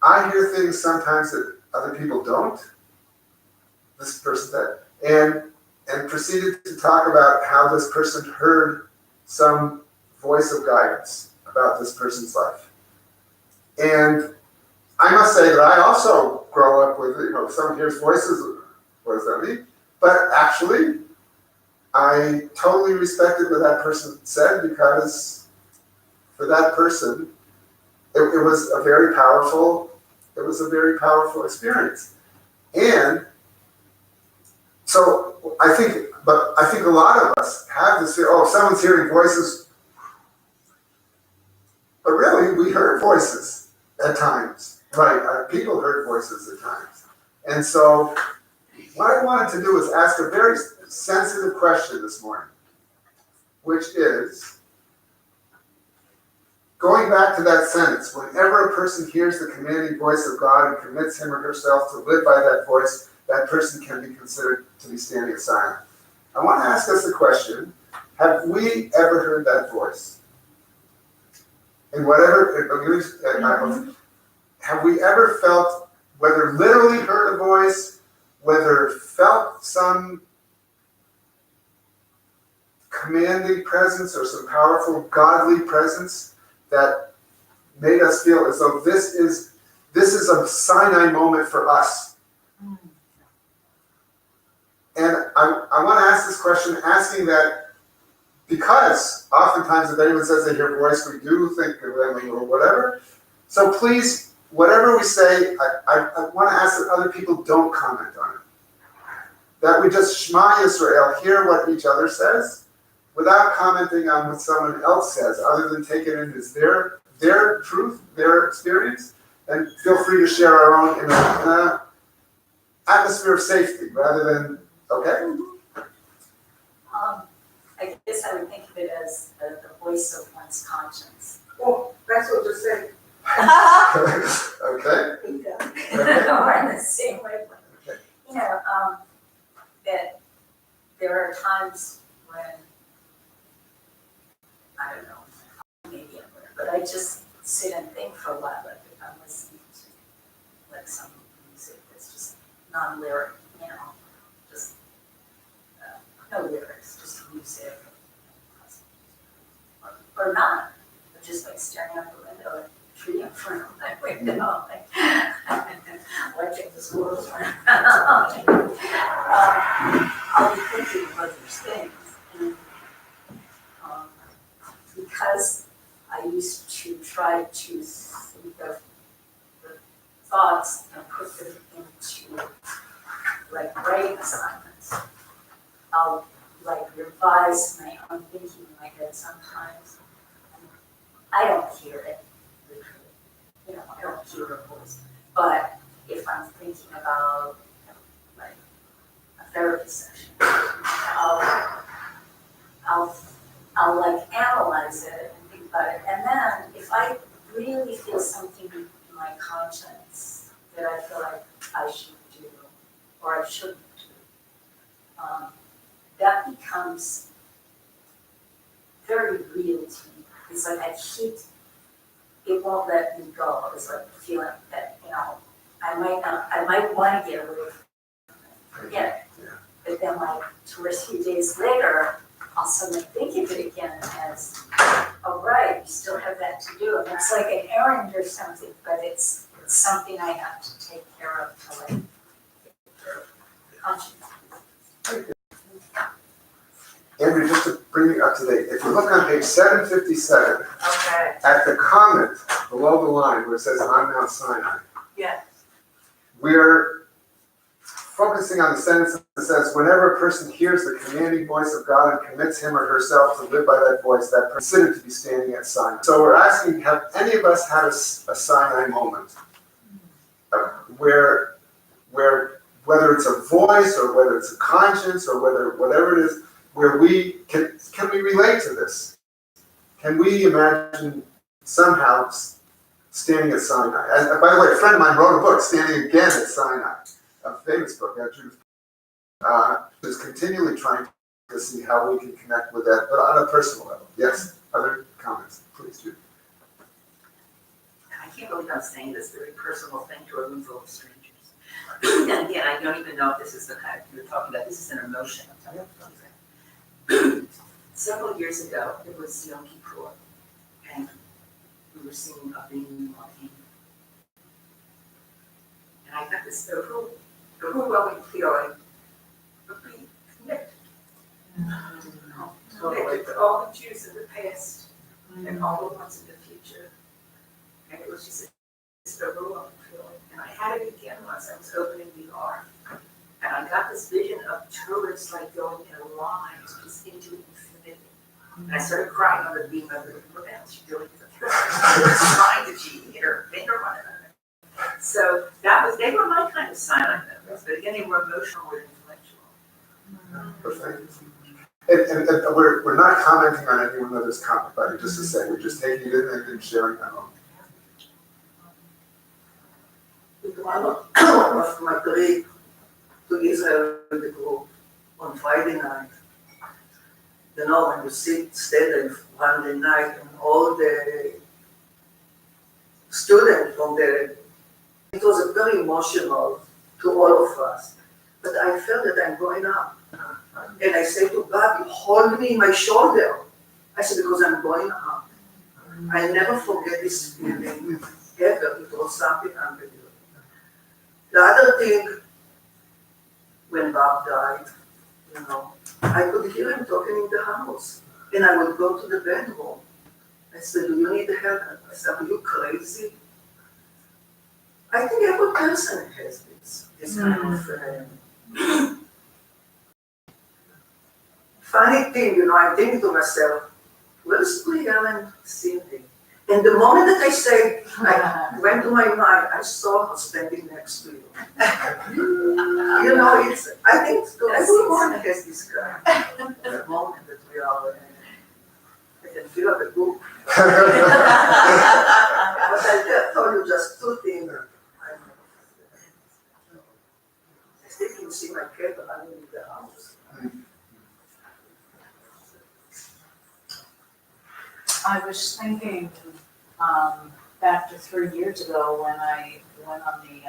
I hear things sometimes that other people don't, this person said, and proceeded to talk about how this person heard some voice of guidance about this person's life. And I must say that I also grow up with, if someone hears voices, what does that mean? But actually, I totally respected what that person said, because for that person, it was a very powerful experience. And so I think a lot of us have this fear, oh, someone's hearing voices. But really, we heard voices at times, right? People heard voices at times. And so what I wanted to do is ask a very sensitive question this morning, which is, going back to that sentence, whenever a person hears the commanding voice of God and commits him or herself to live by that voice, that person can be considered to be standing aside. I want to ask us the question, have we ever heard that voice? And have we ever felt, whether literally heard a voice, whether felt some commanding presence or some powerful godly presence that made us feel as though this is a Sinai moment for us? And I want to ask this question, asking that, because oftentimes if anyone says they hear a voice, we do think of them or whatever. So please, whatever we say, I want to ask that other people don't comment on it. That we just Shema Yisrael, hear what each other says, without commenting on what someone else says, other than take it in as their truth, their experience, and feel free to share our own in an atmosphere of safety, rather than, okay? I guess I would think of it as the voice of one's conscience. Oh, that's what to say. Okay? Or in the same way. You know, that there are times when, I don't know, maybe I'm weird, but I just sit and think for a while, like if I'm listening to like some music that's just non-lyric, you know, just no lyrics, just music, or not, but just like staring out the window at a tree in front of my window, like watching this world turn around. I'll be thinking of other things, and because I used to try to think of the thoughts and put them into like writing assignments, I'll like revise my own thinking in my head sometimes. I don't hear it, literally. You know, I don't hear a voice. But if I'm thinking about like a therapy session, I'll like analyze it and think about it. And then if I really feel something in my conscience that I feel like I should do or I shouldn't do, that becomes very real to me. It's like it won't let me go. It's like the feeling that, you know, I might want to get away from it, forget it. But then like 2 or 3 days later, I'll suddenly think of it again as, oh, right, you still have that to do. And it's like an errand or something, but it's something I have to take care of to like conscience. Andrew, just to bring you up to date, if you look on page 757, Okay, at the comment below the line where it says on Mount Sinai, yeah, we're focusing on the sentence that says, whenever a person hears the commanding voice of God and commits him or herself to live by that voice, that person is considered to be standing at Sinai. So we're asking, have any of us had a Sinai moment where whether it's a voice or whether it's a conscience or whatever it is, where we can we relate to this? Can we imagine somehow standing at Sinai? And by the way, a friend of mine wrote a book, Standing Again at Sinai, a famous book, actually. Is continually trying to see how we can connect with that, but on a personal level. Yes, other comments, please do. I can't believe I'm saying this very personal thing to a room full of strangers. And again, I don't even know if this is the kind of, you're talking about, this is an emotion. I'm telling you something. Several years ago, it was Yom Kippur, and we were singing Avinu Malkeinu. And I got this overwhelming feeling of being connected. Connected to all the Jews in the past and all the ones in the future. And it was just this overwhelming feeling. And I had it again once I was opening the ark. And I got this vision of tourists like going in a line just into infinity. And I started crying on the beam of the pronounce. She really trying to cheat, hit her finger on it. So they were my kind of silent moments, but again, they were emotional or intellectual. And we're not commenting on anyone other's comment, but just to say, we're just taking it in and sharing our own. One of my colleagues to Israel with the group on Friday night. You know, when you stay there Friday night and all the students from there, it was very emotional to all of us. But I felt that I'm going up. And I said to God, hold me in my shoulder. I said, because I'm going up. I never forget this feeling ever. It was something unbelievable. The other thing, when Bob died, you know, I could hear him talking in the house. And I would go to the bedroom. I said, do you need help? I said, are you crazy? I think every person has this kind of funny thing, you know, I'm thinking to myself, where's Leah and Cindy? And the moment that I say, I went to my mind, I saw her standing next to you. You know, I think everyone has this kind of moment that we are in. I can feel the book. But I told you just two things. I still can see my cat running in the house. I was thinking back to 3 years ago when I went on the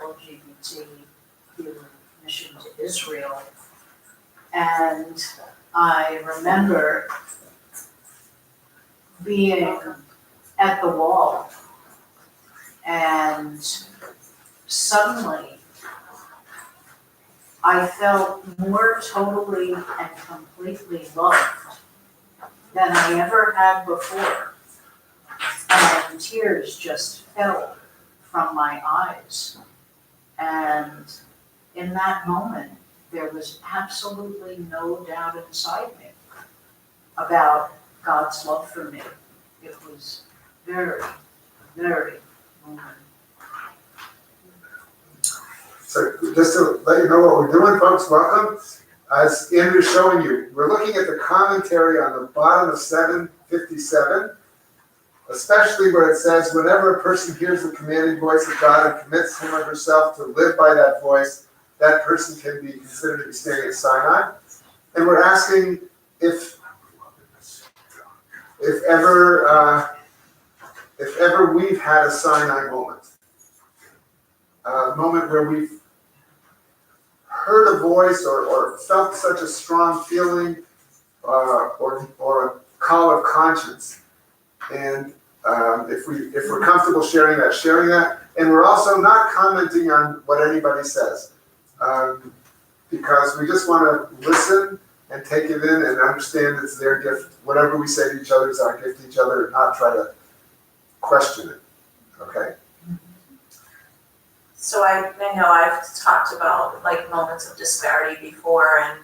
LGBTQ mission to Israel. And I remember being at the wall and suddenly I felt more totally and completely loved than I ever had before. And tears just fell from my eyes. And in that moment, there was absolutely no doubt inside me about God's love for me. It was very, very moving. So just to let you know what we're doing, folks, welcome. As Andrew's showing you, we're looking at the commentary on the bottom of 757, especially where it says, whenever a person hears the commanding voice of God and commits him or herself to live by that voice, that person can be considered to be standing at Sinai. And we're asking if ever we've had a Sinai moment, a moment where we've heard a voice or felt such a strong feeling or a call of conscience. And if we're comfortable sharing that, and we're also not commenting on what anybody says, because we just want to listen and take it in and understand it's their gift. Whatever we say to each other is our gift to each other, and not try to question it. Okay. So I know I've talked about like moments of disparity before, and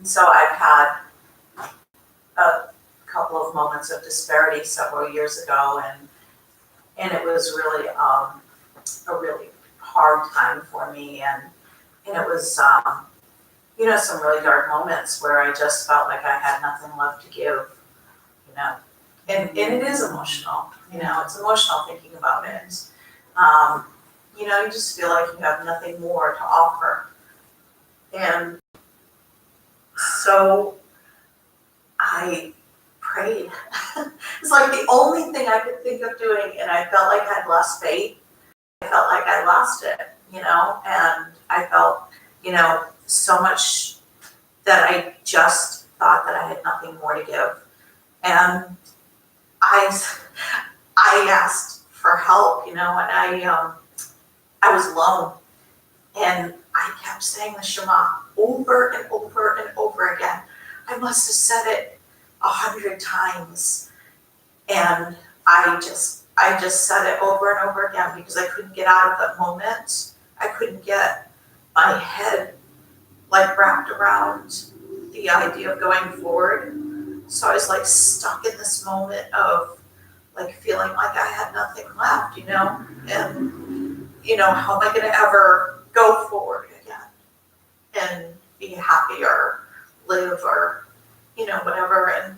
so I've had a couple of moments of disparity several years ago, and it was really a really hard time for me, and it was you know, some really dark moments where I just felt like I had nothing left to give, you know, and it is emotional, you know, it's emotional thinking about it. You know, you just feel like you have nothing more to offer. And so I prayed. It's like the only thing I could think of doing, and I felt like I'd lost faith. I felt like I lost it, you know, and I felt, you know, so much that I just thought that I had nothing more to give. And I asked for help, you know, and I was alone, and I kept saying the Shema over and over and over again. I must have said it 100 times, and I just said it over and over again because I couldn't get out of that moment. I couldn't get my head like wrapped around the idea of going forward. So I was like stuck in this moment of like feeling like I had nothing left, you know, and you know, how am I gonna ever go forward again and be happy or live or, you know, whatever. And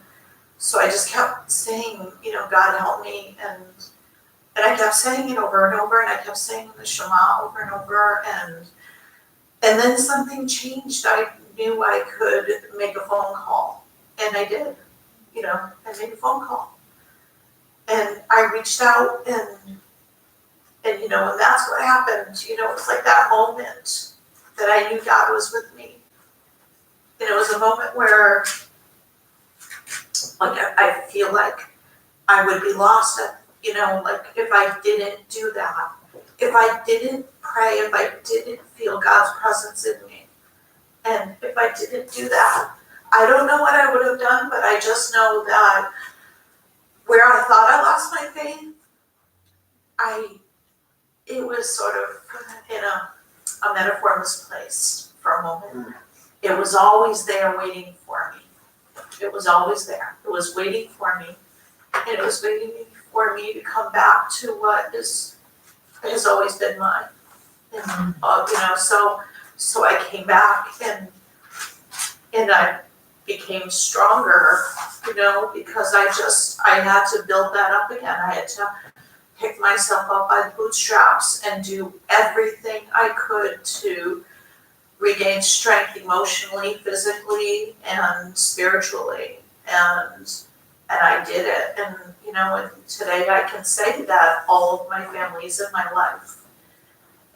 so I just kept saying, you know, God help me, and I kept saying it over and over, and I kept saying the Shema over and over, and then something changed. I knew I could make a phone call, and I did, you know, I made a phone call. And I reached out, and you know, and that's what happened. You know, it's like that moment that I knew God was with me. And it was a moment where, like, I feel like I would be lost, you know, like if I didn't do that, if I didn't pray, if I didn't feel God's presence in me, and if I didn't do that, I don't know what I would have done, but I just know that where I thought I lost my faith, it was sort of in a metaphor misplaced for a moment. It was always there waiting for me. It was always there. It was waiting for me. And it was waiting for me to come back to what has always been mine. And, you know, so I came back, and I became stronger, you know, because I had to build that up again. I had to pick myself up by the bootstraps and do everything I could to regain strength emotionally, physically, and spiritually. And I did it. And, you know, and today I can say that all of my family's in my life.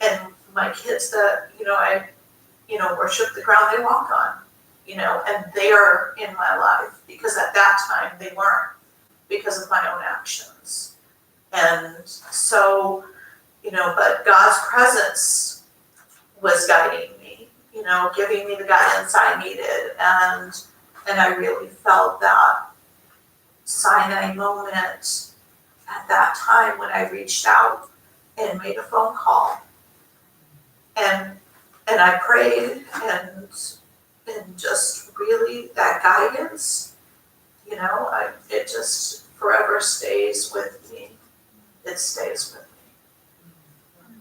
And my kids that, you know, I, you know, worship the ground they walk on, you know, and they are in my life because at that time they weren't, because of my own actions. And so, you know, but God's presence was guiding me, you know, giving me the guidance I needed. And I really felt that Sinai moment at that time when I reached out and made a phone call. And I prayed, and just really that guidance, you know, it just forever stays with me. It stays with me.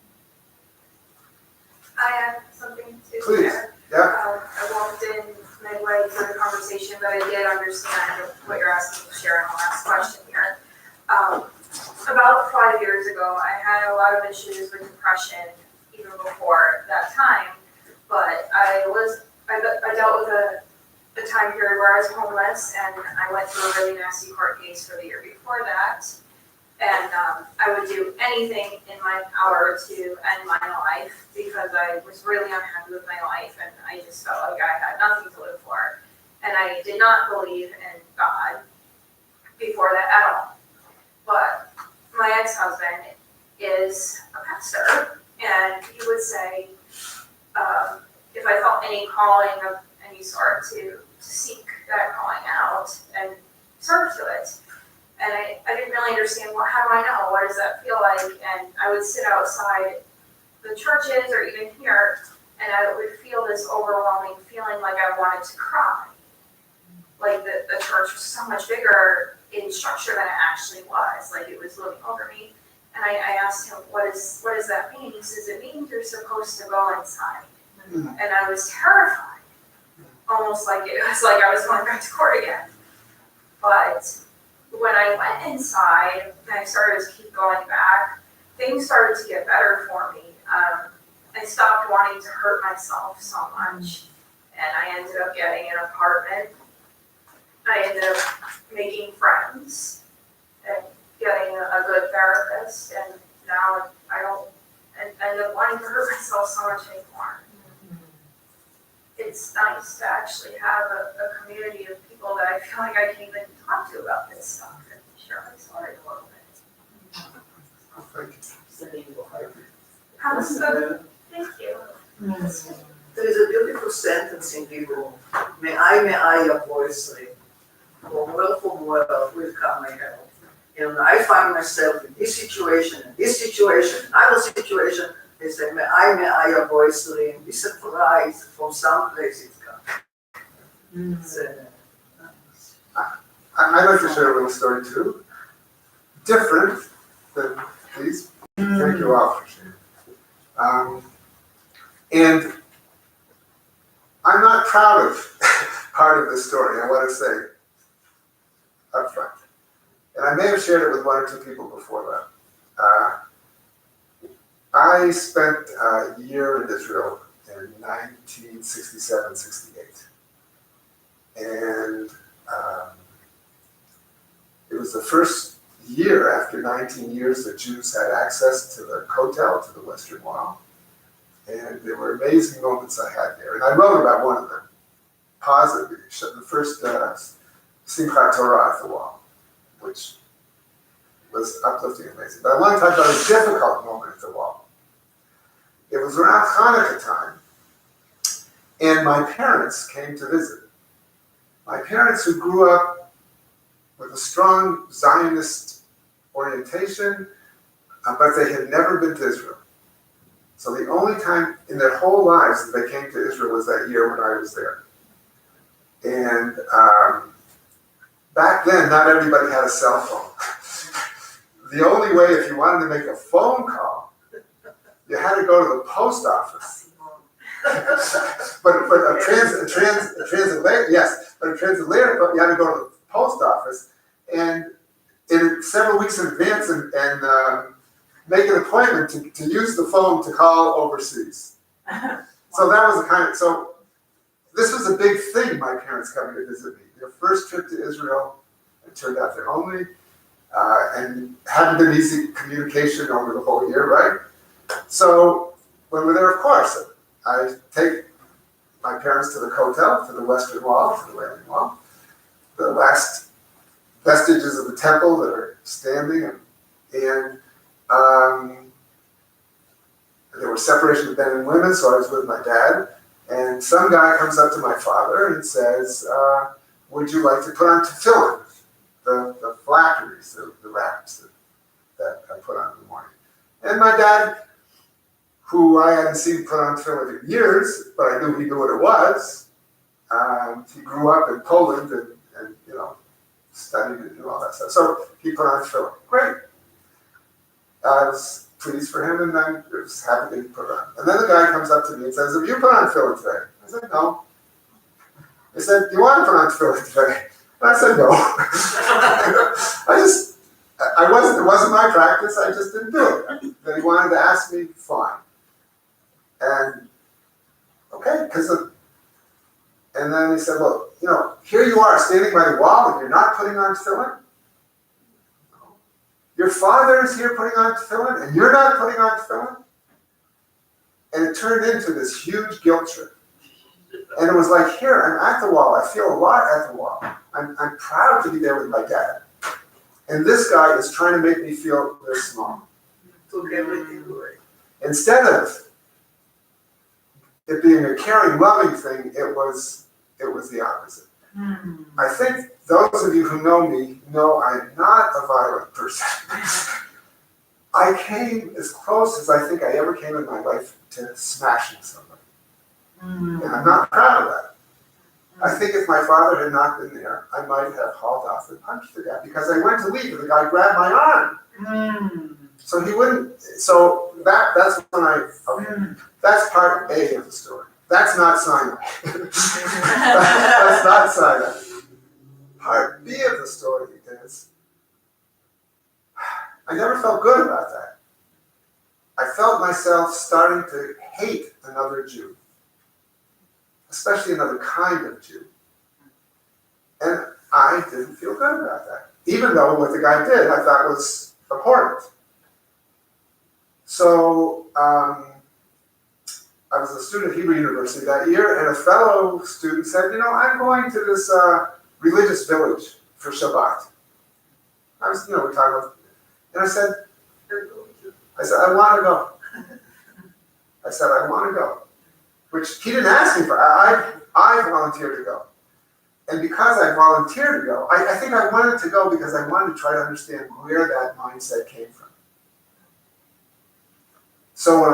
I have something to Please. share. Yeah. I walked in midway through the conversation, but I did understand what you're asking me to share in the last question here. About 5 years ago, I had a lot of issues with depression even before that time, but I dealt with a time period where I was homeless, and I went through a really nasty court case for the year before that. And I would do anything in my power to end my life because I was really unhappy with my life, and I just felt like I had nothing to live for. and I did not believe in God before that at all. But my ex-husband is a pastor, and he would say, if I felt any calling of any sort, to seek that calling out and serve to it. And I didn't really understand, well, how do I know? What does that feel like? And I would sit outside the churches or even here, and I would feel this overwhelming feeling like I wanted to cry. Like the church was so much bigger in structure than it actually was. Like it was looming over me. And I asked him, what does that mean? He says, it means you're supposed to go inside. And I was terrified. Almost like it was like I was going back to court again. But when I went inside and I started to keep going back, things started to get better for me. I stopped wanting to hurt myself so much. And I ended up getting an apartment. I ended up making friends and getting a good therapist, and now I don't end up wanting to hurt myself so much anymore. It's nice to actually have a community of people that I feel like I can even talk to about this stuff and share my story a little bit. Thank you. How's the, thank you. There is a beautiful sentence in Hebrew. May I your voice ring. From well will come my help. And I find myself in this situation, another situation. They say, may I your voice ring. Be surprised from some place it comes. I'd like to share a little story too. Different than these. Thank you all for sharing. And I'm not proud of part of this story, I want to say up front. And I may have shared it with one or two people before that. I spent a year in Israel in 1967, 68. And it was the first year after 19 years that Jews had access to the Kotel, to the Western Wall. And there were amazing moments I had there. And I wrote about one of them, positively, the first Simchat Torah at the wall, which was uplifting and amazing. But I want to talk about a difficult moment at the wall. It was around Hanukkah time, and my parents came to visit. My parents, who grew up with a strong Zionist orientation, but they had never been to Israel. So the only time in their whole lives that they came to Israel was that year when I was there. And back then, not everybody had a cell phone. The only way, if you wanted to make a phone call, you had to go to the post office. but a translator, yes, but a translator, you had to go to the post office and several weeks in advance and make an appointment to use the phone to call overseas. So that was so this was a big thing, my parents coming to visit me. Their first trip to Israel, it turned out their only, and hadn't been easy communication over the whole year, right? So when we're there, of course, I take my parents to the Kotel, to the Western Wall, to the Wailing Wall, the last vestiges of the temple that are standing, and there was separation of men and women, so I was with my dad, and some guy comes up to my father and says, would you like to put on tefillin, the phylacteries, the wraps that I put on in the morning. And my dad, who I hadn't seen put on tefillin in years, but I knew he knew what it was. He grew up in Poland and studied it and all that stuff. So he put on tefillin. Great. I was pleased for him, and I was happy that he put it on. And then the guy comes up to me and says, have you put on tefillin today? I said, no. He said, do you want to put on tefillin today? And I said, no. It wasn't my practice, I just didn't do it. Then he wanted to ask me, fine. And, okay, and then he said, well, here you are standing by the wall and you're not putting on tefillin? Your father is here putting on tefillin and you're not putting on tefillin? And it turned into this huge guilt trip. And it was like, here, I'm at the wall. I feel a lot at the wall. I'm proud to be there with my dad. And this guy is trying to make me feel this small. Took everything away. Instead of it being a caring, loving thing, it was the opposite. I think those of you who know me know I'm not a violent person. I came as close as I think I ever came in my life to smashing somebody. And I'm not proud of that. I think if my father had not been there, I might have hauled off and punched the guy because I went to leave and the guy grabbed my arm. So he wouldn't, so that's when that's part A of the story. That's not Sinai. That's not Sinai. Part B of the story is, I never felt good about that. I felt myself starting to hate another Jew, especially another kind of Jew. And I didn't feel good about that, even though what the guy did I thought was abhorrent. So I was a student at Hebrew University that year, and a fellow student said, I'm going to this religious village for Shabbat. I was, we're talking about, and I said, I want to go. I said, I want to go. Which he didn't ask me for. I volunteered to go. And because I volunteered to go, I think I wanted to go because I wanted to try to understand where that mindset came from. So when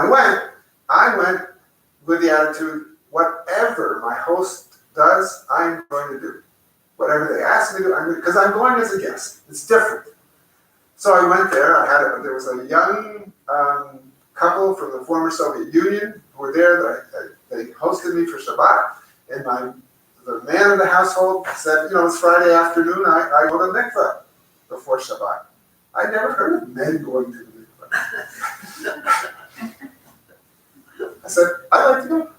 I went with the attitude, whatever my host does, I'm going to do. Whatever they ask me to do, because I'm going as a guest. It's different. So I went there. There was a young couple from the former Soviet Union who were there. They hosted me for Shabbat, and the man of the household said, it's Friday afternoon. I go to mikveh before Shabbat. I'd never heard of men going to the mikveh. I said, I'd like to go.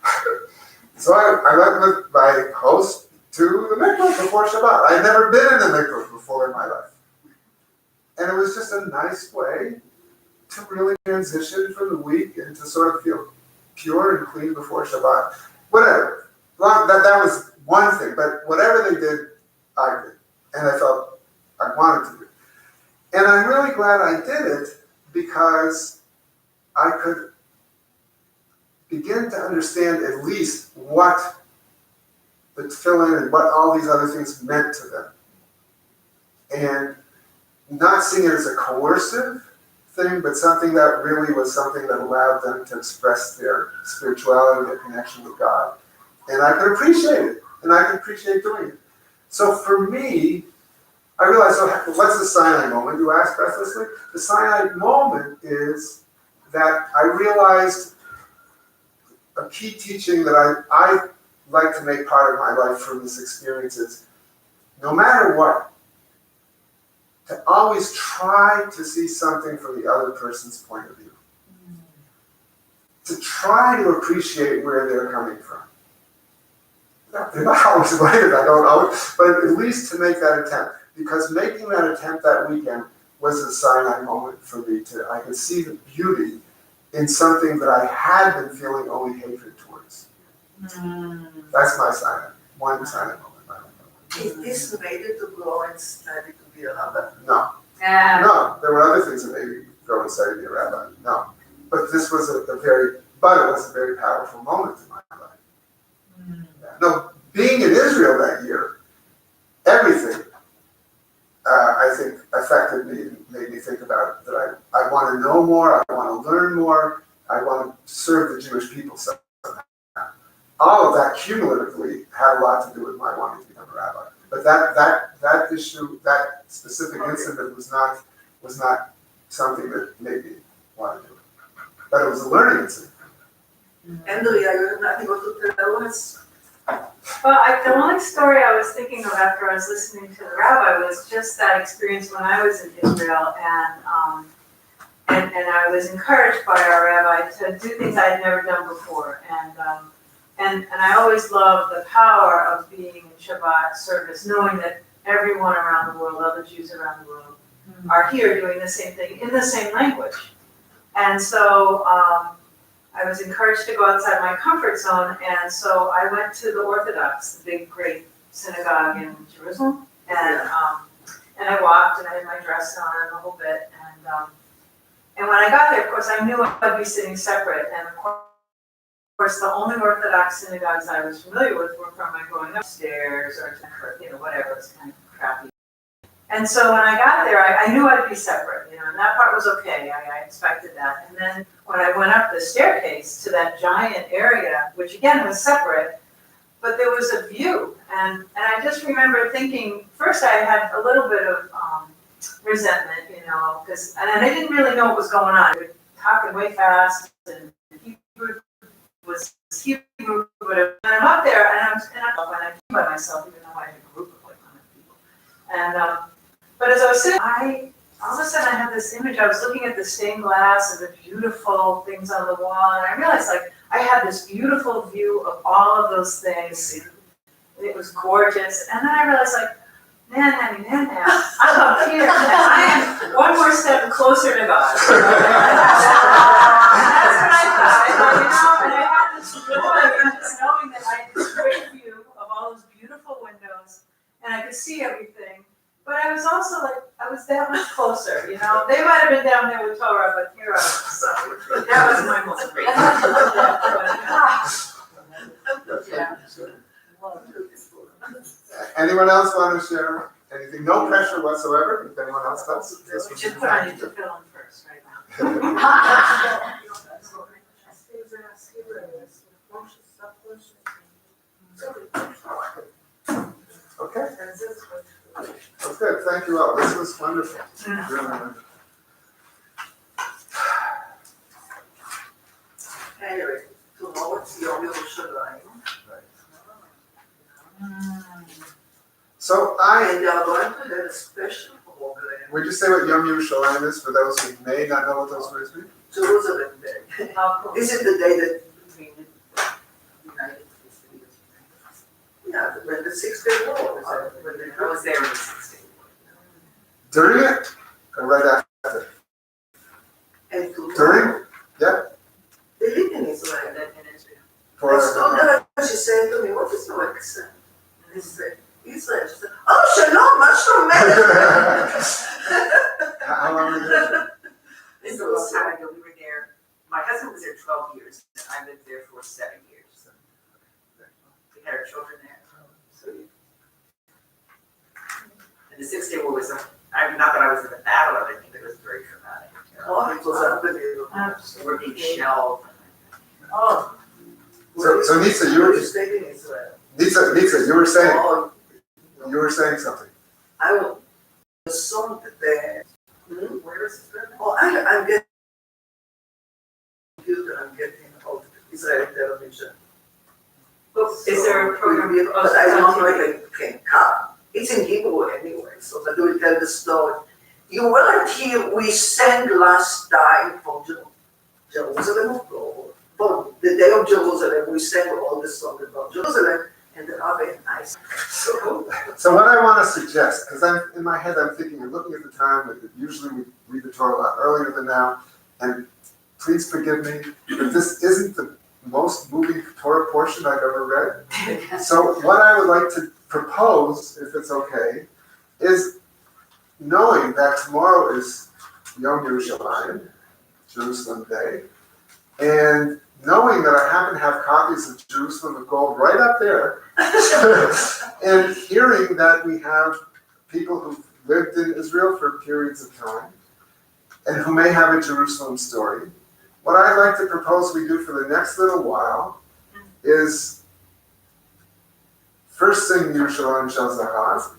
So I went with my host to the mikveh before Shabbat. I'd never been in the mikveh before in my life. And it was just a nice way to really transition from the week and to sort of feel pure and clean before Shabbat. Whatever. That was one thing, but whatever they did, I did. And I felt I wanted to do. And I'm really glad I did it because I could begin to understand at least what the tefillin and what all these other things meant to them. And not seeing it as a coercive thing, but something that really was something that allowed them to express their spirituality, their connection with God. And I could appreciate it, and I could appreciate doing it. So for me, I realized, what's the Sinai moment? You asked breathlessly. The Sinai moment is that I realized a key teaching that I like to make part of my life from this experience is, no matter what, to always try to see something from the other person's point of view. To try to appreciate where they're coming from. They're not always right, I don't know, but at least to make that attempt. Because making that attempt that weekend was a Sinai moment for me too. I could see the beauty in something that I had been feeling only hatred towards. That's my Sinai, one Sinai moment. Is this made it to go and study to be a rabbi? No. No, there were other things that made me go and study to be a rabbi. No. But this was it was a very powerful moment in my life. No, being in Israel that year, everything, I think, affected me and made me think about it, that I want to know more, I want to learn more, I want to serve the Jewish people somehow. All of that cumulatively had a lot to do with my wanting to become a rabbi. But that issue, that specific incident was not something that made me want to do it. But it was a learning incident. Andrea, you have nothing to tell us? Well, the only story I was thinking of after I was listening to the rabbi was just that experience when I was in Israel, and I was encouraged by our rabbi to do things I had never done before, and I always loved the power of being in Shabbat service, knowing that everyone around the world, other Jews around the world, are here doing the same thing in the same language, and so I I was encouraged to go outside my comfort zone, and so I went to the Orthodox, the big, great synagogue in Jerusalem, and I walked, and I had my dress on and the whole bit, and when I got there, of course, I knew I'd be sitting separate, and of course, the only Orthodox synagogues I was familiar with were from my going upstairs or, whatever, it was kind of crappy. And so when I got there, I knew I'd be separate, and that part was okay, I expected that. And then when I went up the staircase to that giant area, which again was separate, but there was a view, and I just remember thinking, first I had a little bit of resentment, because, and I didn't really know what was going on. They were talking way fast, and Hebrew was Hebrew, whatever. And I'm up there, and I'm by myself, even though I had a group of like 100 people. And but as I was sitting, all of a sudden I had this image. I was looking at the stained glass and the beautiful things on the wall, and I realized like I had this beautiful view of all of those things. It was gorgeous, and then I realized like, man, I'm up here. I am one more step closer to God. That's what I thought. And I had this joy in just knowing that I had this great view of all those beautiful windows, and I could see everything. But I was also like, I was that much closer, They might have been down there with Torah, but here I was. So that was my moment. Anyone else want to share anything? No pressure whatsoever, if anyone else does. We just put on your film first, right now. Okay. That's good, thank you all, this was wonderful. Really wonderful. Anyway, tomorrow it's Yom Yerushalayim. So And they are going to have a special program, would you say what Yom Yerushalayim is for those who may not know what those words mean? Jerusalem Day. How cool. This is the day that when the 6-day war was I was there in the 60s. During it, or right after? and to During? Yeah. They live in Israel. For I told her, she said to me, what is your accent? And I said, Israel. She said, oh, shalom, מה שלומך? How long were you there? This is a long time ago. We were there. My husband was there 12 years, and I lived there for 7 years. So we had our children there. So, and the 6-day war was, not that I was in the battle of it, I think it was very traumatic. Oh, it was unbelievable. We're being shelled. Oh. So Nisa, you stayed in Israel. Nisa, you were saying, Oh, you were saying something. I will. The song that they. Where is this? Oh, I'm getting computer. I'm getting out Israeli television. Is there a program? But I don't know if it can come. It's in Hebrew anyway, so but we tell the story. You weren't here. We sang last time from Jerusalem, for the day of Jerusalem. We sang all the songs about Jerusalem, and they are very nice. So what I want to suggest, because I'm in my head, I'm thinking, I'm looking at the time, that usually we read the Torah a lot earlier than now, and please forgive me, but this isn't the most moving Torah portion I've ever read. So what I would like to propose, if it's okay, is knowing that tomorrow is Yom Yerushalayim, Jerusalem Day, and knowing that I happen to have copies of Jerusalem of Gold right up there, and hearing that we have people who've lived in Israel for periods of time, and who may have a Jerusalem story, what I'd like to propose we do for the next little while is first sing Yerushalayim Shel Zahav,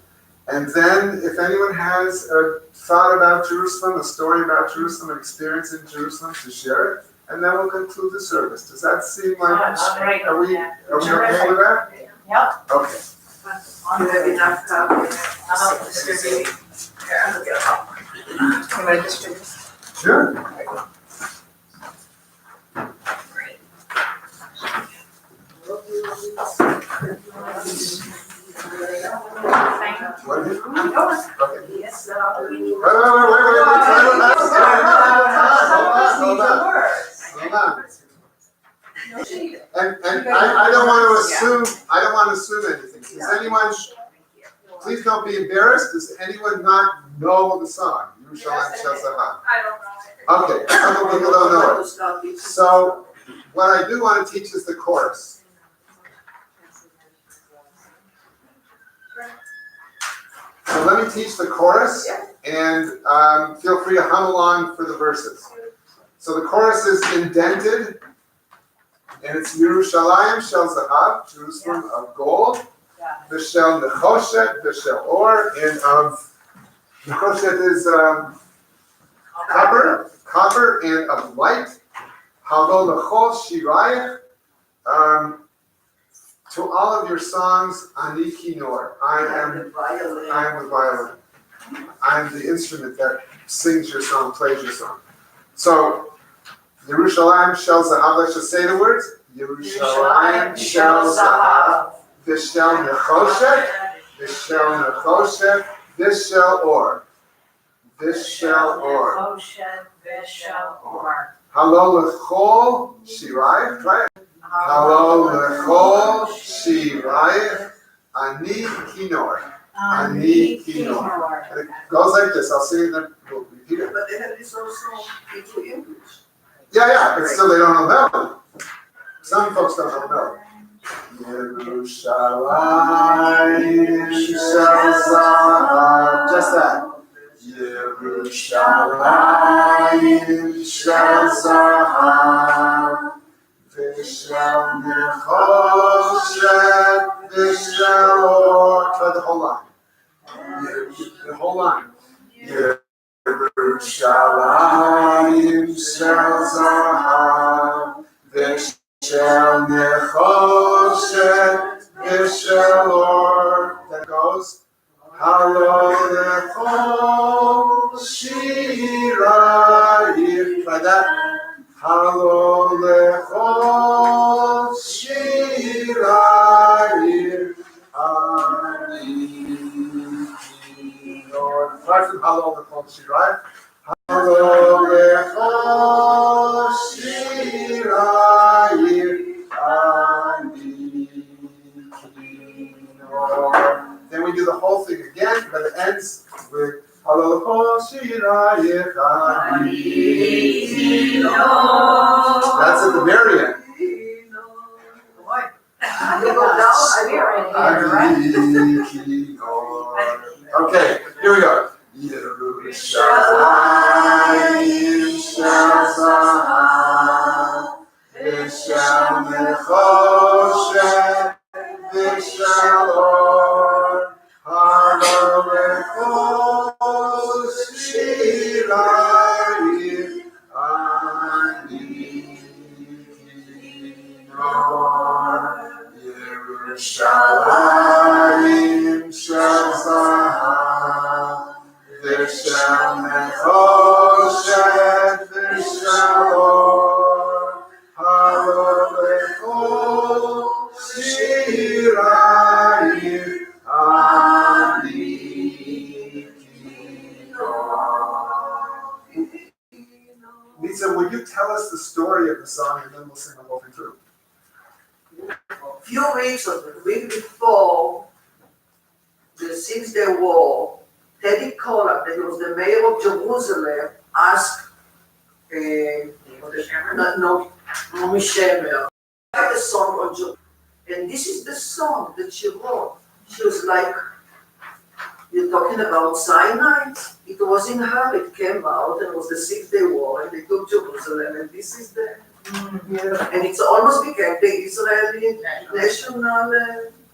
and then if anyone has a thought about Jerusalem, a story about Jerusalem, an experience in Jerusalem, to share it, and then we'll conclude the service. Does that seem like, are we okay with that? Yep. Okay. You have enough copies. I'll distribute. Can I distribute? Sure. What is it? Okay. Yes, Wait. Hold on. No shade. And I don't want to assume anything. Does anyone, please don't be embarrassed. Does anyone not know the song? Yerushalayim Shel Zahav. I don't know. Okay, some people don't know it. So what I do want to teach is the chorus. So let me teach the chorus, and feel free to hum along for the verses. So the chorus is indented, and it's Yerushalayim Shel Zahav, Jerusalem of gold, V'shel Nechoshet, V'shel Or, and Nechoshet is copper, and of light. Halo Lechol Shirayach. To all of your songs, Ani Kinor. I am the violin. I'm the instrument that sings your song, plays your song. So, Yerushalayim Shel Zahav, let's just say the words. Yerushalayim Shel Zahav, V'shel Nechoshet, V'shel Nechoshet, V'shel Or. V'shel Or. V'shel Or. Halo Lechol Shirayach, try it. Halo Lechol Shirayach, Ani Kinor. Ani Kinor. And it goes like this. I'll sing it, then we'll repeat it. But they have this also into English. Yeah, but still they don't know the melody. Some folks don't know the melody. Yerushalayim Shel Zahav. Just that. Yerushalayim Shel Zahav. V'shel Nechoshet, V'shel Or. Try the whole line. The whole line. Yerushalayim Shel Zahav, V'shel Nechoshet, V'shel Or. That goes. Halo Lechol Shirayim. Try that. Halo Lechol Shirayim. Ani Kinor. Try from Halo Lechol Shirayim. Halo Lechol Shirayim. Ani Kinor. Then we do the whole thing again, but it ends with Halo Lechol Shirayim. Ani Kinor. That's at the very end. You go down, Ani Kinor. Okay, here we go. Yerushalayim Shel Zahav, V'shel Nechoshet, V'shel Or. Halo Lechol Shirayim, Ani Kinor. Yerushalayim Shel Zahav, V'shel Nechoshet, V'shel Or. Halo Lechol Shirayim, Ani Kinor. Lisa, will you tell us the story of the song and then we'll sing the whole thing through? few weeks or the week before the 6-Day War, Teddy Kollek, that was the mayor of Jerusalem, asked Naomi Shemer, write a song on Jerusalem. And this is the song that she wrote. She was like, you're talking about Sinai? It was in her, it came out, and it was the 6-Day War, and they took Jerusalem, and this is the, and it's almost became the Israeli national.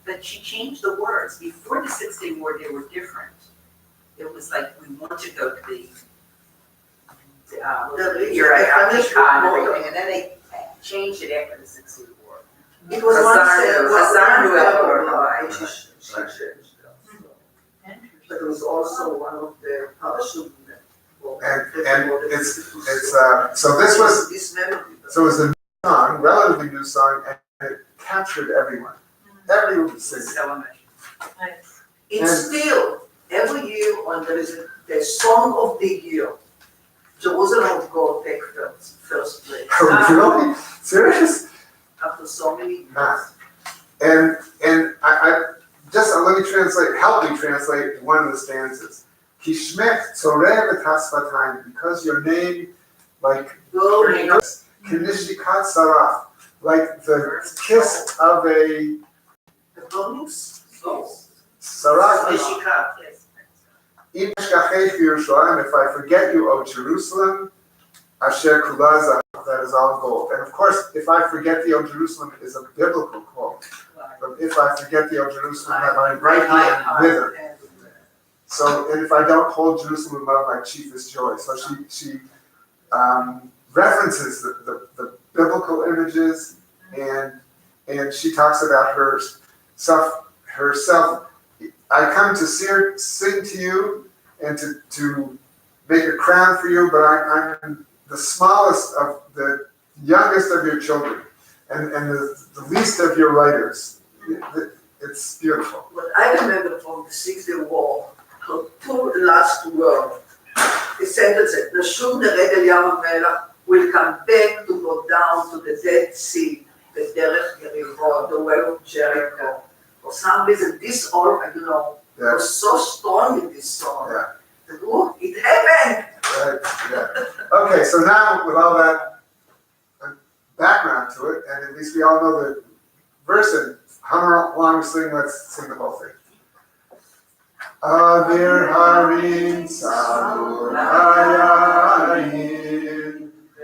But she changed the words. Before the 6-Day War, they were different. It was like, we want to go to the Yerushalayim and everything, and then they changed it after the 6-Day War. It was but it was also one of the parachute. And it's so this was so it was a new song, relatively new song, and it captured everyone. Everyone was singing. Nice. It's still every year when there is the song of the year, Jerusalem of God take first place. Are we really serious? so many. math. And I just let me translate, help me translate one of the stanzas. Kishmech tzoreh v'tasvatayim, because your name, like Kinishikat saraf, like the kiss of a saraf. If I forget you, O Jerusalem, Asher Kulaza, that is all gold. And of course, if I forget thee, O Jerusalem, is a biblical quote. But if I forget thee, O Jerusalem, that my right hand wither. So, and if I don't hold Jerusalem in love, my chiefest joy. So she references the biblical images, and she talks about herself. I come to sing to you and to make a crown for you, but I'm the smallest of the youngest of your children, and the least of your writers. It's beautiful. But I remember from the 6th War, her two last words. He said that Nashum Neregel Yam HaMelach will come back to go down to the Dead Sea, the Derech Yericho, the way of Jericho. For some reason, this all, I don't know, was so strong in this song. Yeah. Look, it happened! Right, yeah. Okay, so now with all that background to it, and at least we all know the verse, and how long we sing, let's sing the whole thing. Avir harim tzarur hayayin,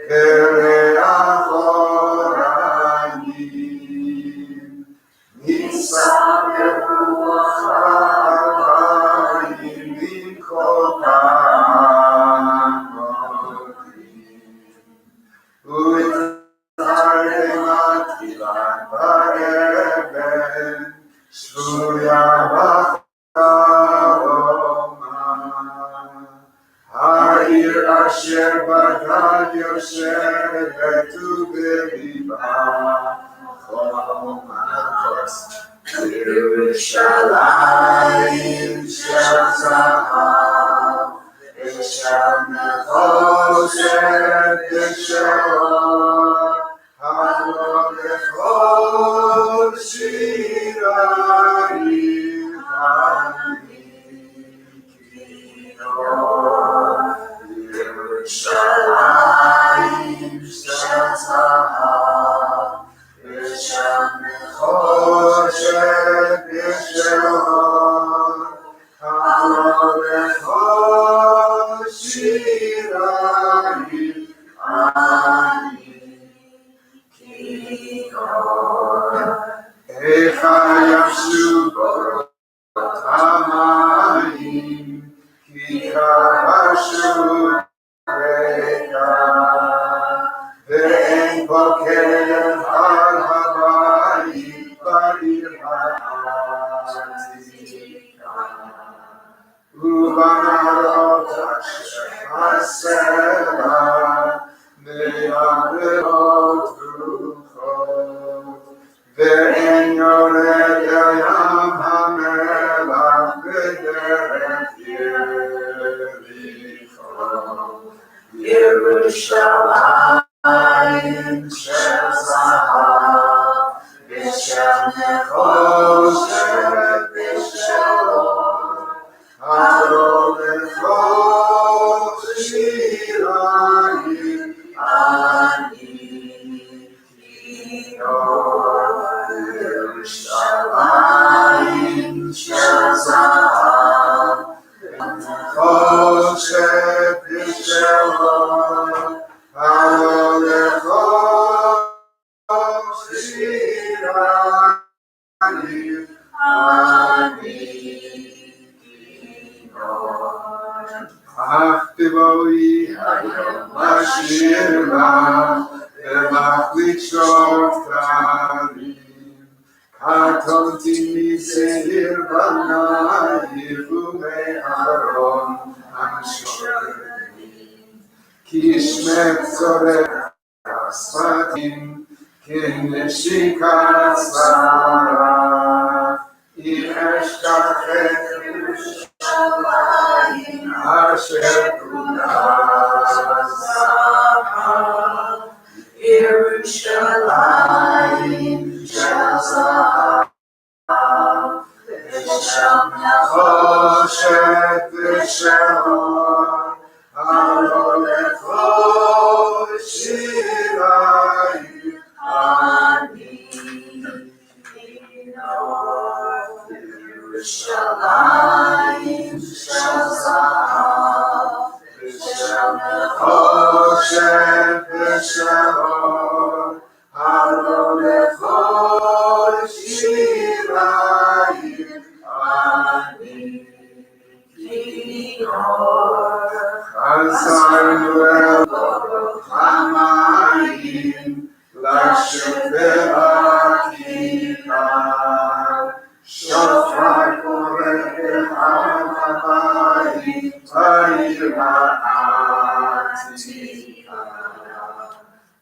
bereach oranim, nisav ruach ha'avayim mikol ha'amorim, u'tartem atilan ba'eben, shvuya b'ach Ha'ir asher bagad yoshevet u'beriba Choma, of course. Yerushalayim shel zahav v'shel nechoshet v'shel or ha'lo lechol shirayim Yerushalayim shel zahav v'shel nechoshet v'shel or ha'lo lechol shirayim Echa yavshu borot hamayim ki kavashu reka ve'en bo kelev al habayim ba'ir ha'atika u'banarot asher ha'sela me'averot ruchot ve'en yored yam ha'melach b'derech Yericho Yerushalayim shel zahav v'shel nechoshet v'shel or ha'lo lechol shirayim Yerushalayim shel zahav v'choshet v'shel or ha'lo lechol shirayim Achtivoi hayom ashir lach v'lach lichot karim Katonti miseir banayim u'me'aron anshorim Kishmech tzorech asmatim kinishikat saraf Im eshkachet Yerushalayim asher kulazav Yerushalayim zahav, v'shel Choshet v'shalom, Alolechol Shirayim, ani Yerushalayim shel zahav, v'shel Choshet v'shalom, Alolechol Shirayim, ani kinor. Chazarnu el Hamayim, Lashut v'Hakika, Shofar koreh b'Hamayim, Vayir ha'atika,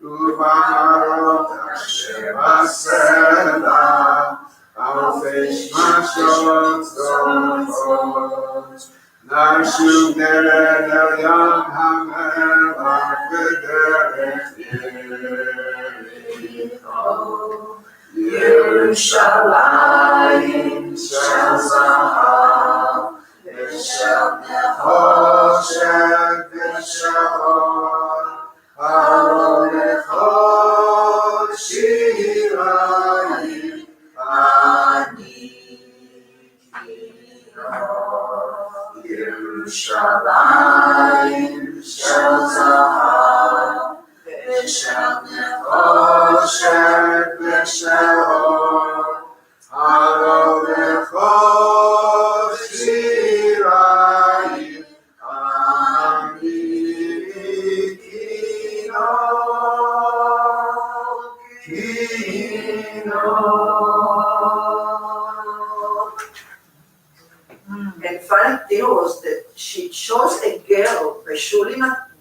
Uvarot Hashem Hasela, Alfei Shmashot Tzorot, Narshu Nered El Yam HaMelach V'derech Yericho, Yerushalayim shel zahav, v'shel Choshet v'shalom, Alolechol Shirayim, ani kinor. Yerushalayim shel zahav, v'shel Choshet v'shalom, Alolechol Shirayim, ani And funny thing was that she chose a girl by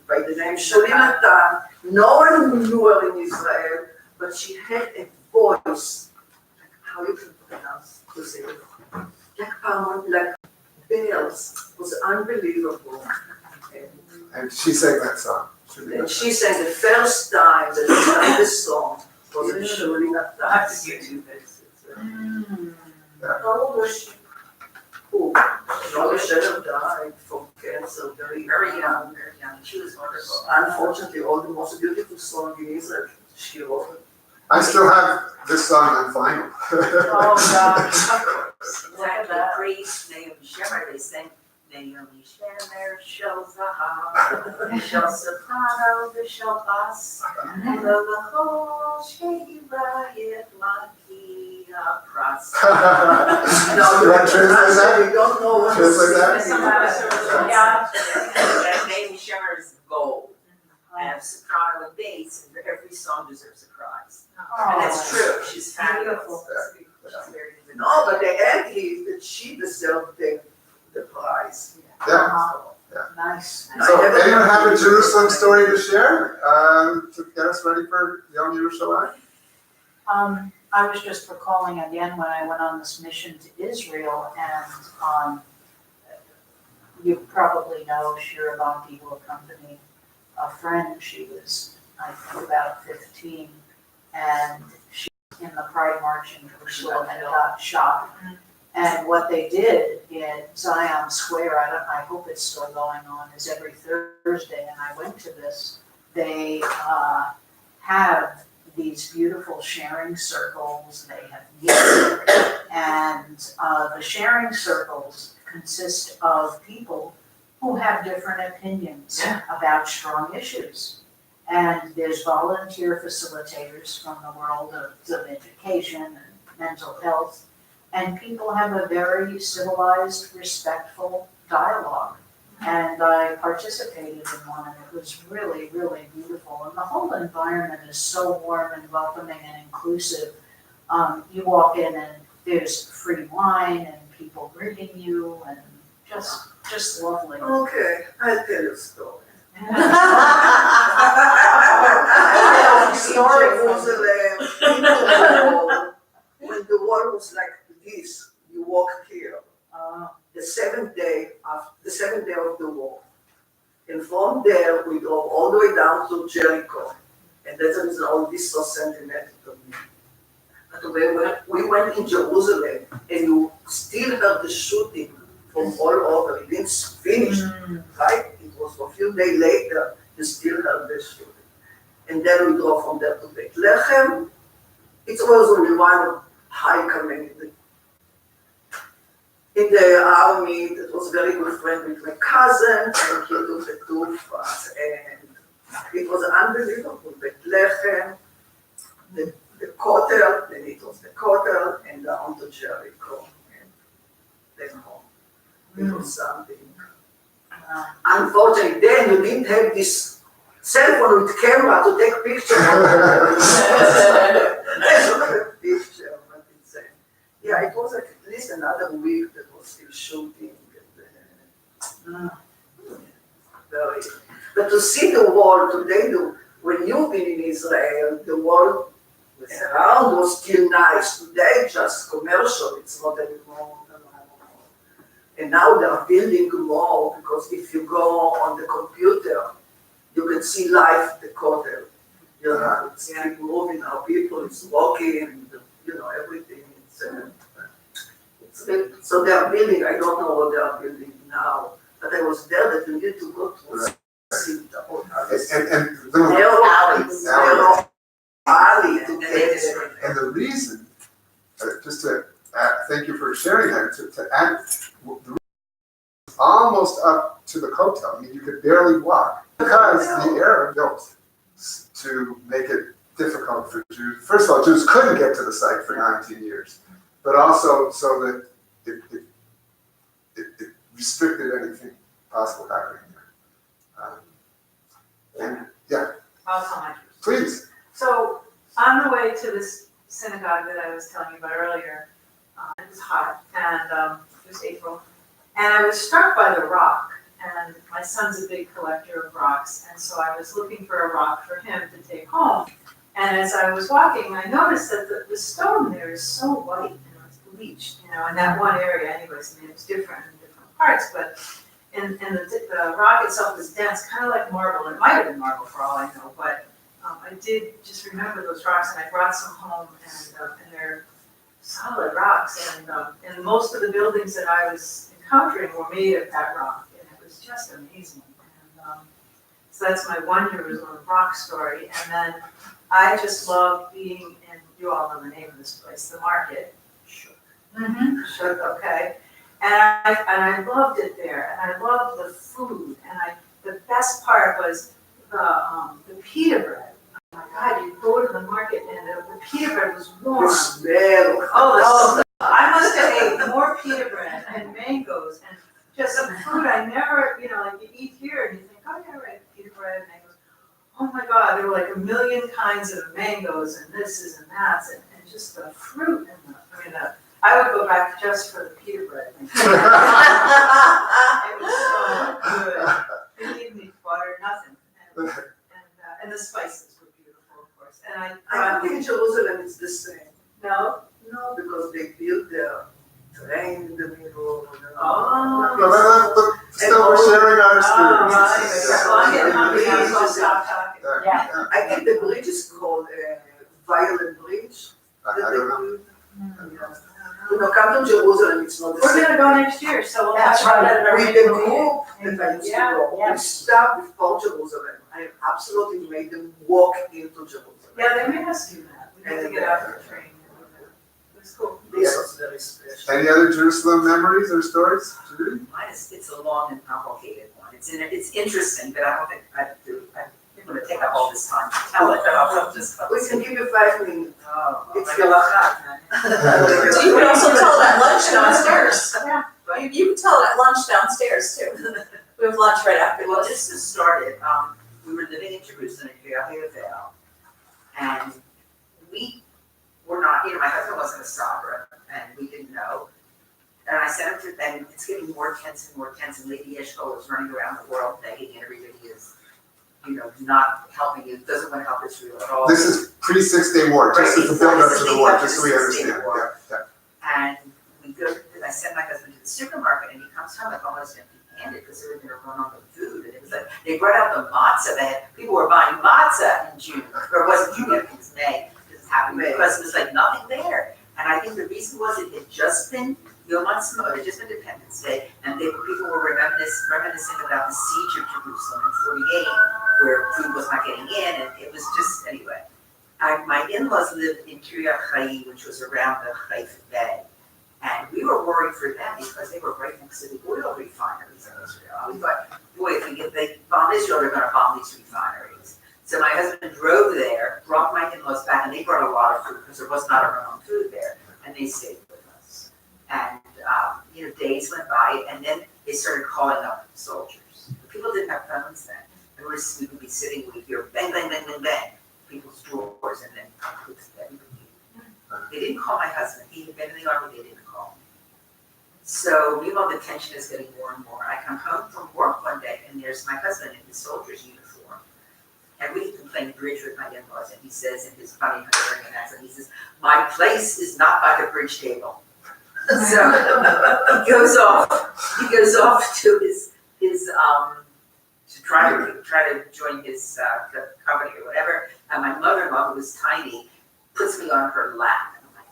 by the name Shuli Natan. No one knew her in Israel, but she had a voice. How you can pronounce to say it? Like bells. It was unbelievable. And she sang that song. And she sang the first time that she sang this song was in Shuli Natan. I have to YouTube this. How old was she? Who? Rhoda Shepherd died from cancer very young. Very young. She was wonderful. Unfortunately, all the most beautiful song in Israel, she wrote it. I still have this song on vinyl. Oh, gosh. Exactly. Praise Naomi Shemer. They sang Naomi Shemer, Shel Zahav, Shel Soprano, Shel Bas, Lelachol Sheirayit Lakia Pras. You want to translate that? We don't know what Translate that? And Naomi Shemer is gold. And soprano and bass, and every song deserves a prize. And that's true. She's fabulous. She's very good. No, but the end is that she deserved the prize. Yeah. Nice. So anyone have a Jerusalem story to share to get us ready for Yom Yerushalayim? I was just recalling again when I went on this mission to Israel, and you probably know Shira Bonti will accompany a friend. She was, I think, about 15, and she was in the Pride March in Jerusalem and got shot. And what they did in Zion Square, I hope it's still going on, is every Thursday, and I went to this, they have these beautiful sharing circles, they have music, and the sharing circles consist of people who have different opinions about strong issues. And there's volunteer facilitators from the world of education and mental health, and people have a very civilized, respectful dialogue. And I participated in one, and it was really, really beautiful. And the whole environment is so warm and welcoming and inclusive. You walk in and there's free wine and people greeting you, and just lovely. Okay, I'll tell you a story. Jerusalem, when the wall was like this, you walk here. The seventh day of the war. And from there, we drove all the way down to Jericho. And that's the reason all this so sentimental to me. But when we went in Jerusalem and you still heard the shooting from all over, it didn't finish, right? It was a few days later, you still heard the shooting. And then we drove from there to Bethlehem. It was only one hiker in the army that was very good friend with my cousin, and he took the two of us, and it was unbelievable. Bethlehem, the Kotel, then it was the Kotel, and down to Jericho, and then home. It was something. Unfortunately, then you didn't have this cell phone with camera to take pictures. Picture, but it's yeah, it was at least another week that was still shooting. Very. But to see the wall today, when you've been in Israel, the wall around was still nice. Today, just commercial. It's not anymore. And now they are building more because if you go on the computer, you can see live the Kotel. You know, it's keep moving. Our people is walking, and everything. So they are building. I don't know what they are building now, but I was there. That you need to go to see the whole house. And Narrow alley to get there. And the reason, just to thank you for sharing that, to add, almost up to the Kotel. I mean, you could barely walk because the Arab built to make it difficult for Jews. First of all, Jews couldn't get to the site for 19 years, but also so that it restricted anything possible happening there. And yeah, I'll tell my truth. please. So on the way to this synagogue that I was telling you about earlier, it was hot and it was April, and I was struck by the rock. And my son's a big collector of rocks, and so I was looking for a rock for him to take home. And as I was walking, I noticed that the stone there is so white, it's bleached, in that one area anyways. I mean, it's different in different parts, but and the rock itself is dense, kind of like marble. It might have been marble for all I know, but I did just remember those rocks, and I brought some home, and they're solid rocks. And most of the buildings that I was encountering were made of that rock, and it was just amazing. And so that's my one Jerusalem rock story. And then I just love being in, you all know the name of this place, the market. Sure. Sure, okay. And I loved it there, and I loved the food, and the best part was the pita bread. Oh my God, you go to the market and the pita bread was warm. The smell. Oh, I must have ate more pita bread and mangoes and just some food I never, like you eat here and you think, oh yeah, right, pita bread, mangoes. Oh my God, there were like a million kinds of mangoes and this and that, and just the fruit and I would go back just for the pita bread. It was so good. They didn't need butter, nothing. And the spices were beautiful, of course. And I think in Jerusalem it's the same. No? No, because they built their train in the middle. Oh. But still, we're sharing our Oh, experiences. right. Well, I'm getting hungry now, so I'll stop talking. Yeah. I think the bridge is called Violet Bridge. I don't know. Come to Jerusalem, it's not the We're same. gonna go next year, so we'll That's talk about right. it. With the group that I used to go, Yeah. we stopped before Jerusalem. I absolutely made them walk into Jerusalem. Yeah, they made us do that. We had to get out of the train. It was cool. This was very special. Any other Jerusalem memories or stories? Judy? Mine it's a long and complicated one. It's interesting, but I don't think I'm gonna take up all this time to tell it, but I'll just. We can give you 5 minutes. Oh, It's my your God. You can also tell it at lunch downstairs. Yeah. You can tell it at lunch downstairs too. We have lunch right after Well, lunch. this just started, we were living in Jerusalem, in Kiryat Vale, and we were not, my husband wasn't a Sabra, and we didn't know. And I sent him to, and it's getting more tense, and Lady Eshkol is running around the world begging everybody is, not helping you, doesn't want to help Israel at all. This is pre-6-Day War, just as the build-up to the war, just so we understand. Yeah. And we go, I sent my husband to the supermarket, and he comes home with almost empty-handed because they were going to run out of food. And it was like, they brought out the matzah. People were buying matzah in June, or it wasn't June, it was May. This is happy because it was like nothing there. And I think the reason was it had just been Yom Ha'atzmaut, it had just been Independence Day, and people were reminiscing about the siege of Jerusalem in '48, where food was not getting in, and it was just, anyway. My in-laws lived in Kiryat Chaim, which was around the Haifa Bay. And we were worried for them because they were right next to the oil refineries in Israel. We thought, boy, if they bomb Israel, they're gonna bomb these refineries. So my husband drove there, brought my in-laws back, and they brought a lot of food because there was not enough food there, and they stayed with us. And, days went by, and then they started calling up soldiers. People didn't have phones then. We would be sitting, we'd hear bang, bang, bang, bang, bang, people's doors, and then they didn't call my husband. He had been in the army, they didn't call me. So meanwhile, the tension is getting more and more. I come home from work one day, and there's my husband in his soldier's uniform. And we've been playing bridge with my in-laws, and he says in his funny Hungarian accent, he says, "My place is not by the bridge table." So he goes off to his to try to join his company or whatever. And my mother-in-law, who was tiny, puts me on her lap. And I'm like,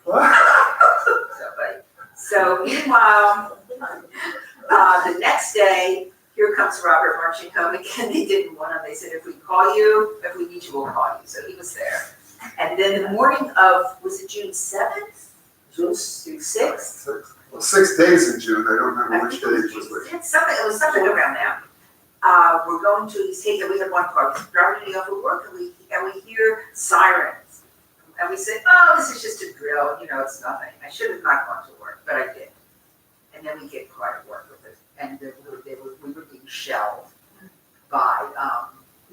oh, dear God. So meanwhile, the next day, here comes Robert marching home again. They didn't want him. They said, if we need you, we'll call you. So he was there. And then the morning of, was it June 7th? June 6th? Well, 6 days in June, I don't remember which day it was which. It was something around now. We're going to, we had one car, we're driving off of work, and we hear sirens. And we said, oh, this is just a drill, it's nothing. I should have not gone to work, but I did. And then we get quiet at work with it. And we were being shelled by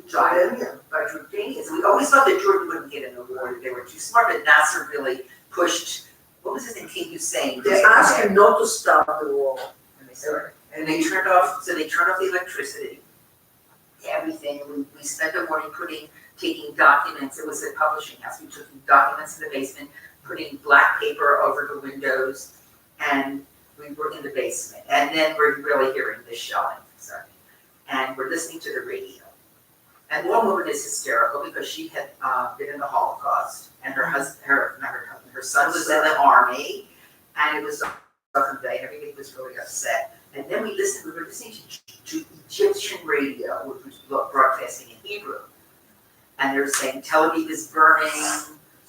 Jordanians. We always thought that Jordan wouldn't get in the war, they were too smart, but Nasser really pushed, what was his name, King Hussein? They asked him not to start the war. And they started. And they turned off the electricity, everything. We spent the morning taking documents. It was a publishing house. We took documents in the basement, putting black paper over the windows, and we were in the basement. And then we're really hearing this shelling starting. And we're listening to the radio. And one woman is hysterical because she had been in the Holocaust, and her son was in the army, and it was Southern Day, and everybody was really upset. And then we were listening to Egyptian radio, which was broadcasting in Hebrew. And they were saying, Tel Aviv is burning,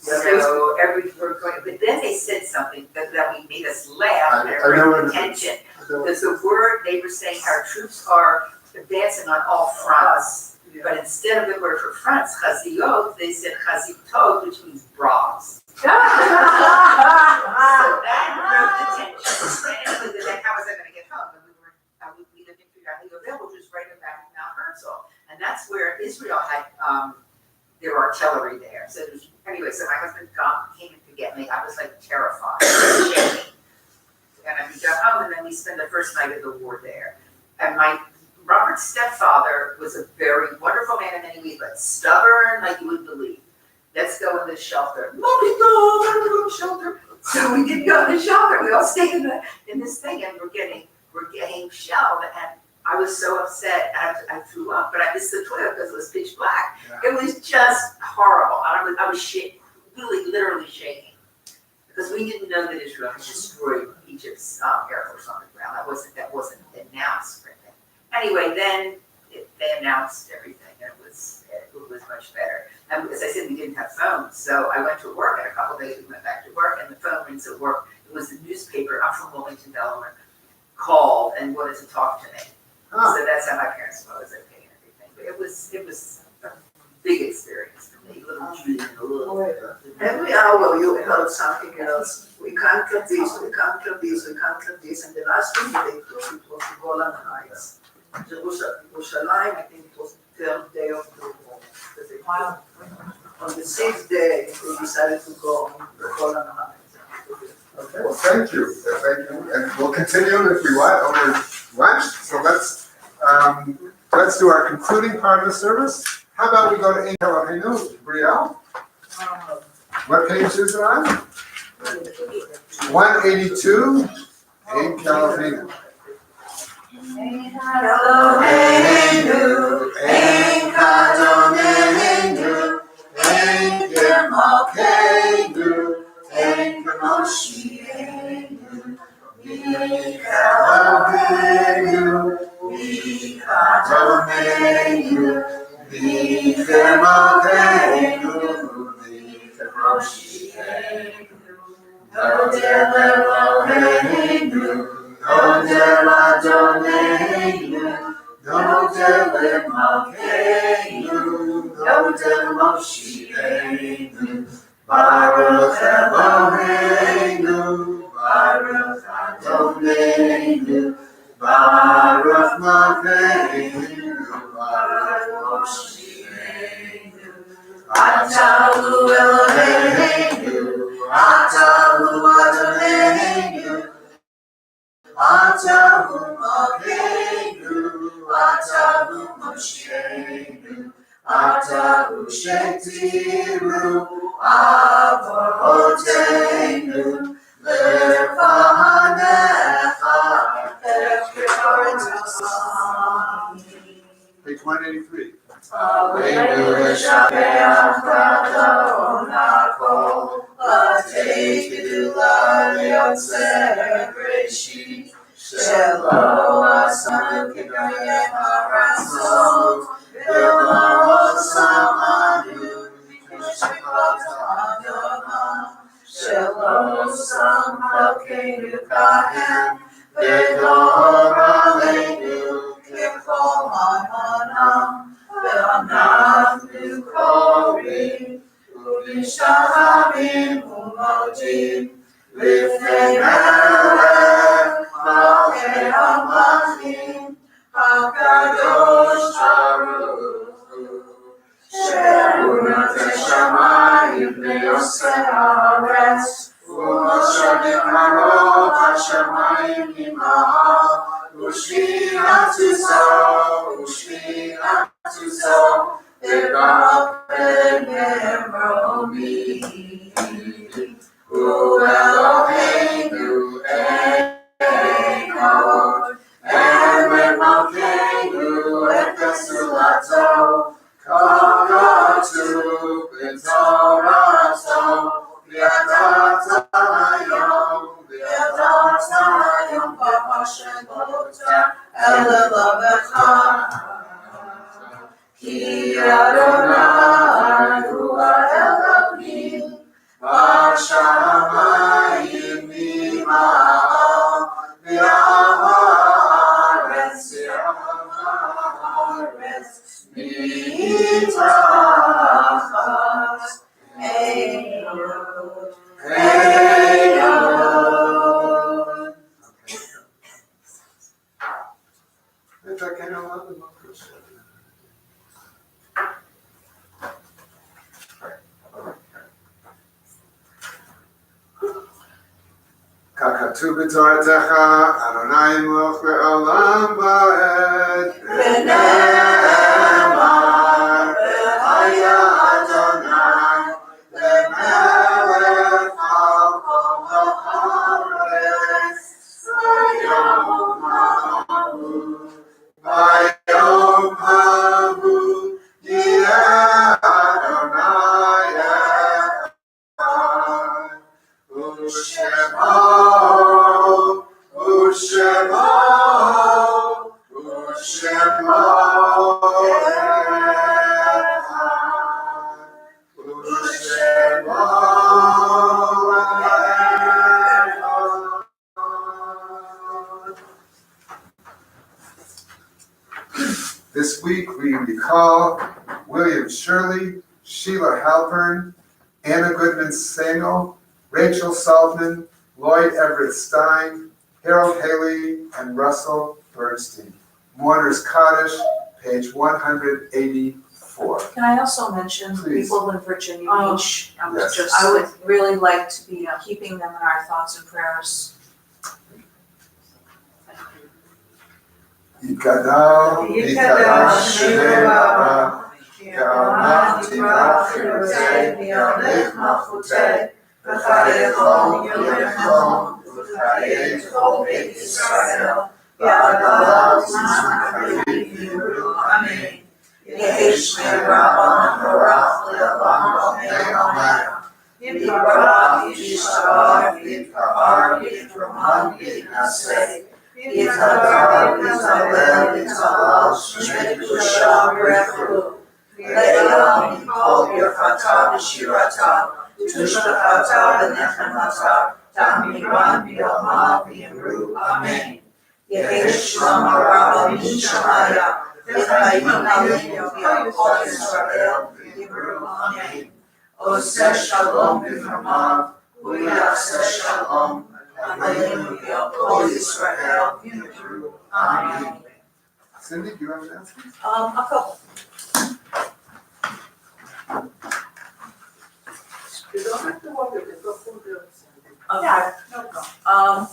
but then they said something that made us laugh, and brought attention. Because the word, they were saying our troops are advancing on all fronts. But instead of the word for fronts, chaziyot, they said chazitot, which means bras. So that broke the tension. And then how was I going to get home? And we lived in Kiryat Yovel, which was right about Mount Herzl. And that's where Israel had their artillery there. So anyway, so my husband came in to get me. I was like terrified, shaking. And we got home, and then we spent the first night of the war there. And Robert's stepfather was a very wonderful man in many ways, but stubborn like you wouldn't believe. Let's go in the shelter. Mommy, no, I want to go in the shelter. So we didn't go in the shelter. We all stayed in this thing, and we're getting shelled. And I was so upset. I threw up, but I missed the toilet because it was pitch black. Yeah. It was just horrible. I was really, literally shaking because we didn't know that Israel had destroyed Egypt's Air Force on the ground. That wasn't announced. Anyway, then they announced everything, and it was much better. And as I said, we didn't have phones, so I went to work, and a couple of days we went back to work, and the phone rings at work. It was the newspaper, I'm from Wilmington, Delaware, called and wanted to talk to me. So that's how my parents know I was okay and everything. But it was a big experience for me, little Judy and a little. Every hour you heard something else. We can't cut this, we can't cut this, we can't cut this. And the last thing that they took, it was the Golan Heights. Jerusalem, I think it was the third day of the war. Wow. On the 6th day, we decided to go on the Golan Heights. Okay, well, thank you. And we'll continue if we want over lunch. So let's do our concluding part of the service. How about we go to Ein Eloheinu, Brielle? What page is it on? 182, Ein Eloheinu. Eloheinu, Ein Kadoneinu, Ein Malkeinu, Ein Moshiachenu, Eloheinu, Adonenu, Malkeinu, Moshiachenu, Nodel Eloheinu, Nodel Adonenu, Nodel Malkeinu, Nodel Moshiachenu, Baruch Eloheinu, Baruch Adonenu, Baruch Malkeinu, Baruch Moshiachenu, Atahu Eloheinu, Atahu Adonenu, Atahu Malkeinu, Atahu Moshiachenu, Atahu Shetiru, Avotenu, Lefahanecha, Page 183. Aleinu Leshabeach Onakol, Latei Gedula Leotzeh Breshit, Shelo Asanu K'Kayem Harasot, V'lo Samanu, Mishpat Adama, Shelo Sam Malkeinu Kahem, V'dor Aleinu K'chol Hamanam, Ve'anachnu korim, U'mishalamim u'modim, Lifnei Melech Malkei Hamachim, HaKadosh Baruch Hu, She'u notei shamayim ve'yosei haaretz, U'moshe b'karov hashamayim ima'av, U'shvi'atu zo, V'ga'aped me'romi. U'Eloheinu Echad, Erev Malkeinu et Gesulato, Ka'katuv b'Torato, V'yadata hayom b'Hashem Ele Lavecha, Ki Adonai hu Elohim, Hashamayim ima'al, V'ha'aretz mitachas Eilot. Kakatu b'toratecha, Adonai moch le'olam va'ed. V'ne'emar, v'haya Adonai, le'melech al kol ha'aretz. Vayom hahu, yeh Adonai echad. U'shemo This week we recall William Shirley, Sheila Halpern, Anna Goodman Samuel, Rachel Saltman, Lloyd Everett Stein, Harold Haley, and Russell Bernstein. Mourner's Kaddish, page 184. Can I also mention Please. people in Virginia Beach? Yes. I would really like to be keeping them in our thoughts and prayers. Yikadal, Yikadal, Shem Abba, Ya'amah, Tivach, Yerutei, V'yamech Malchutei, V'chayechom, Yomechom, V'chayechom, Beit Yisrael, V'adalav, Tzimtzum Chayim, Amen. yesh merabah norah le'olam amen. Yibarach yishtar yitkar yitraman yitnaseh. Yitzhak Yisrael Yitzhak Shmei Kushav Refu. Le'elam Yikol Yerchata V'Shirata Tushbachata V'Nechemata Ta'miran B'Yoma V'Yimru Amen. Yehi Shalom Rabba Mishamaya V'Chayim Aleinu V'Yakol Yisrael V'Yimru Amen. Oseh Shalom B'Famav U'Yaseh Shalom Aleinu V'Yakol Yisrael V'Yimru Amen. Cindy, do you have an announcement? A couple. You don't have to worry, it's not full bill. Okay, no problem.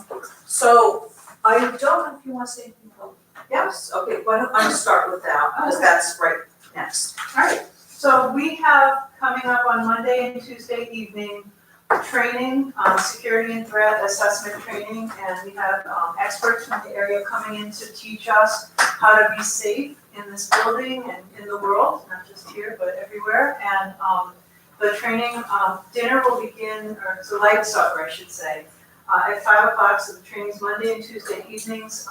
So I don't know if you want to say anything about. Yes, okay, why don't I start with that, because that's right next. Alright, so we have coming up on Monday and Tuesday evening, training, security and threat assessment training, and we have experts from the area coming in to teach us how to be safe in this building and in the world, not just here, but everywhere. And the training, dinner will begin, or it's a light supper, I should say, at 5 o'clock, so the training's Monday and Tuesday evenings.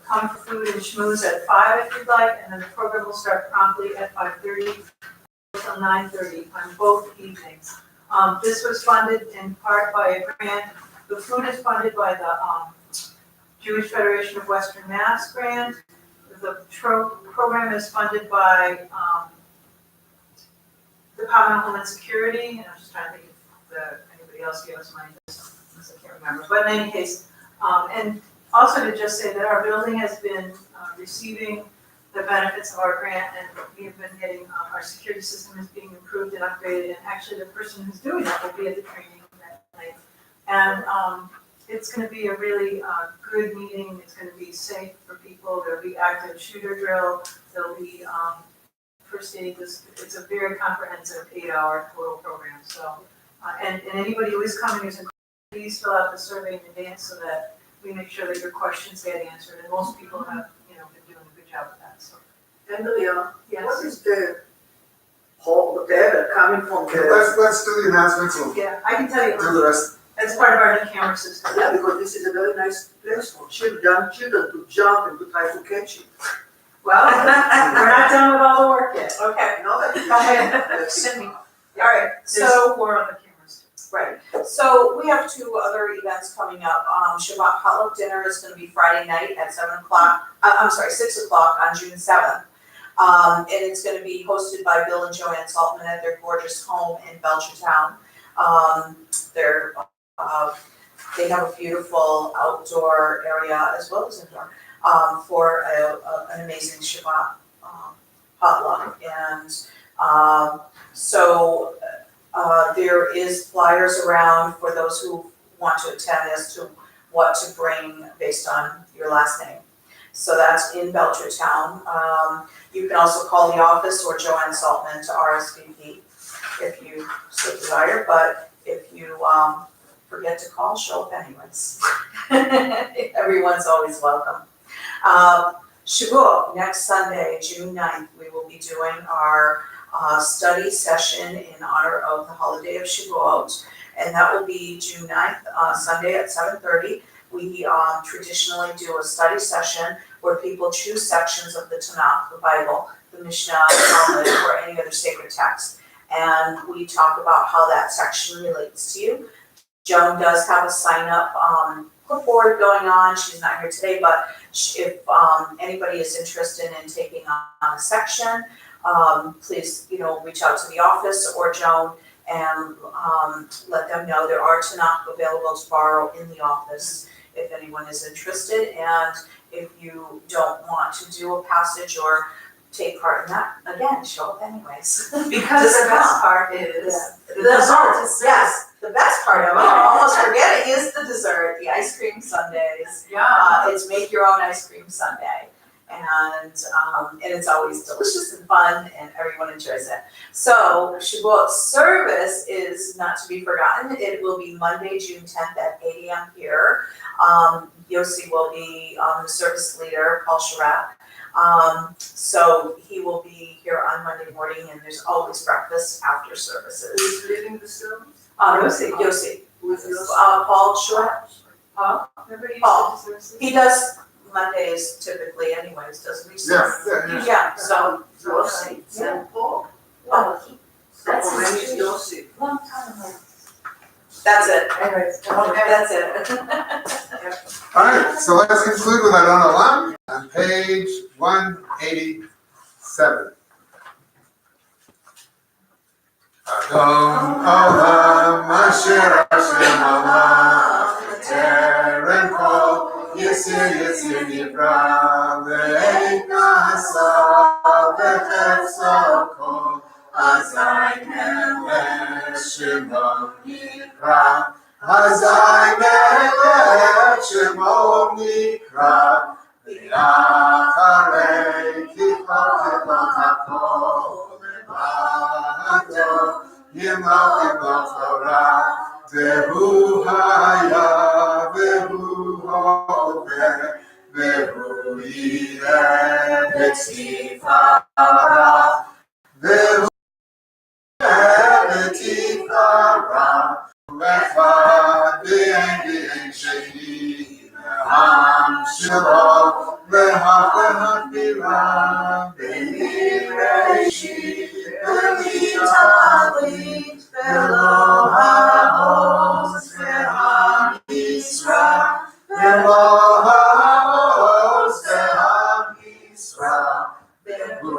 Come for food and schmooze at 5 if you'd like, and then the program will start promptly at 5:30 until 9:30 on both evenings. This was funded in part by a grant. The food is funded by the Jewish Federation of Western Mass grant. The program is funded by the Department of Homeland Security, and I'm just trying to think if anybody else gave us money, I can't remember. But in any case, and also to just say that our building has been receiving the benefits of our grant, and we have been getting, our security system is being improved and upgraded, and actually the person who's doing that will be at the training that night. And it's gonna be a really good meeting, it's gonna be safe for people, there'll be active shooter drill, there'll be first aid, it's a very comprehensive 8-hour total program, so. And anybody who is coming is encouraged, please fill out the survey in advance so that we make sure that your questions get answered, and most people have, been doing a good job with that, so. Andrea, Yes. what is the whole, whatever, coming from Okay, the, let's do the announcements, we'll Yeah, I can tell you, do the rest. as part of our new camera system. yeah, because this is a very nice place for children to jump and to try to catch it. Well, we're not done with all the work yet. Okay, No, that go ahead, Cindy. All right, There's so, 4 other cameras. right, so we have 2 other events coming up. Shabbat potluck dinner is gonna be Friday night at 7 o'clock, 6 o'clock on June 7th. And it's gonna be hosted by Bill and Joanne Saltman at their gorgeous home in Belchertown. They have a beautiful outdoor area as well as indoor, for an amazing Shabbat potluck. And so there is flyers around for those who want to attend as to what to bring based on your last name. So that's in Belchertown. You can also call the office or Joanne Saltman to RSVP if you so desire, but if you forget to call, show up anyways. Everyone's always welcome. Shavuot, next Sunday, June 9th, we will be doing our study session in honor of the holiday of Shavuot, and that will be June 9th, Sunday at 7:30. We traditionally do a study session where people choose sections of the Tanakh, the Bible, the Mishnah, the Talmud, or any other sacred text, and we talk about how that section relates to you. Joan does have a sign-up clipboard going on. She's not here today, but if anybody is interested in taking on a section, please, reach out to the office or Joan and let them know there are Tanakh available to borrow in the office if anyone is interested. And if you don't want to do a passage or take part in that, again, show up anyways. Because the best part is The dessert, yes, the best part of it, I almost forget it, is the dessert, the ice cream sundaes. It's make your own ice cream sundae. And it's always delicious and fun and everyone enjoys it. So Shavuot service is not to be forgotten. It will be Monday, June 10th at 8 a.m. here. Yossi will be the service leader, Paul Sharap. So he will be here on Monday morning, and there's always breakfast after services. Who's leading the service? Yossi. With your Paul Short. Remember you Paul. said this was- He does Mondays typically anyways, doesn't he? Yeah. Yeah, so, Yossi, St. Paul. oh, That's his name is Yossi. Long time ago. that's it. Anyways, That's it. All right, so let's conclude with Adon Olam on page 187. Adon Olam Asher Hashem Olam Teren Kol Yisir Nivra Ve'ein Nasa V'Chefsa Kol Azai Melech Shemo Nivra Azai Melech Shemo Nikra V'Yacharei Kipot Hakol Levado Yimlo Torah Ve'hu Haya Ve'hu Hove Ve'hu Yireh B'Tzifara Ve'hu Yireh B'Tzifara Echad V'Ein Sheni Ve'am Shelo Ve'Hach Bira Ve'Nireshi Ve'Mitalit Ve'lo Ha'oz Ve'Ham Yisra Ve'lo Ha'oz Ve'Ham Yisra Ve'hu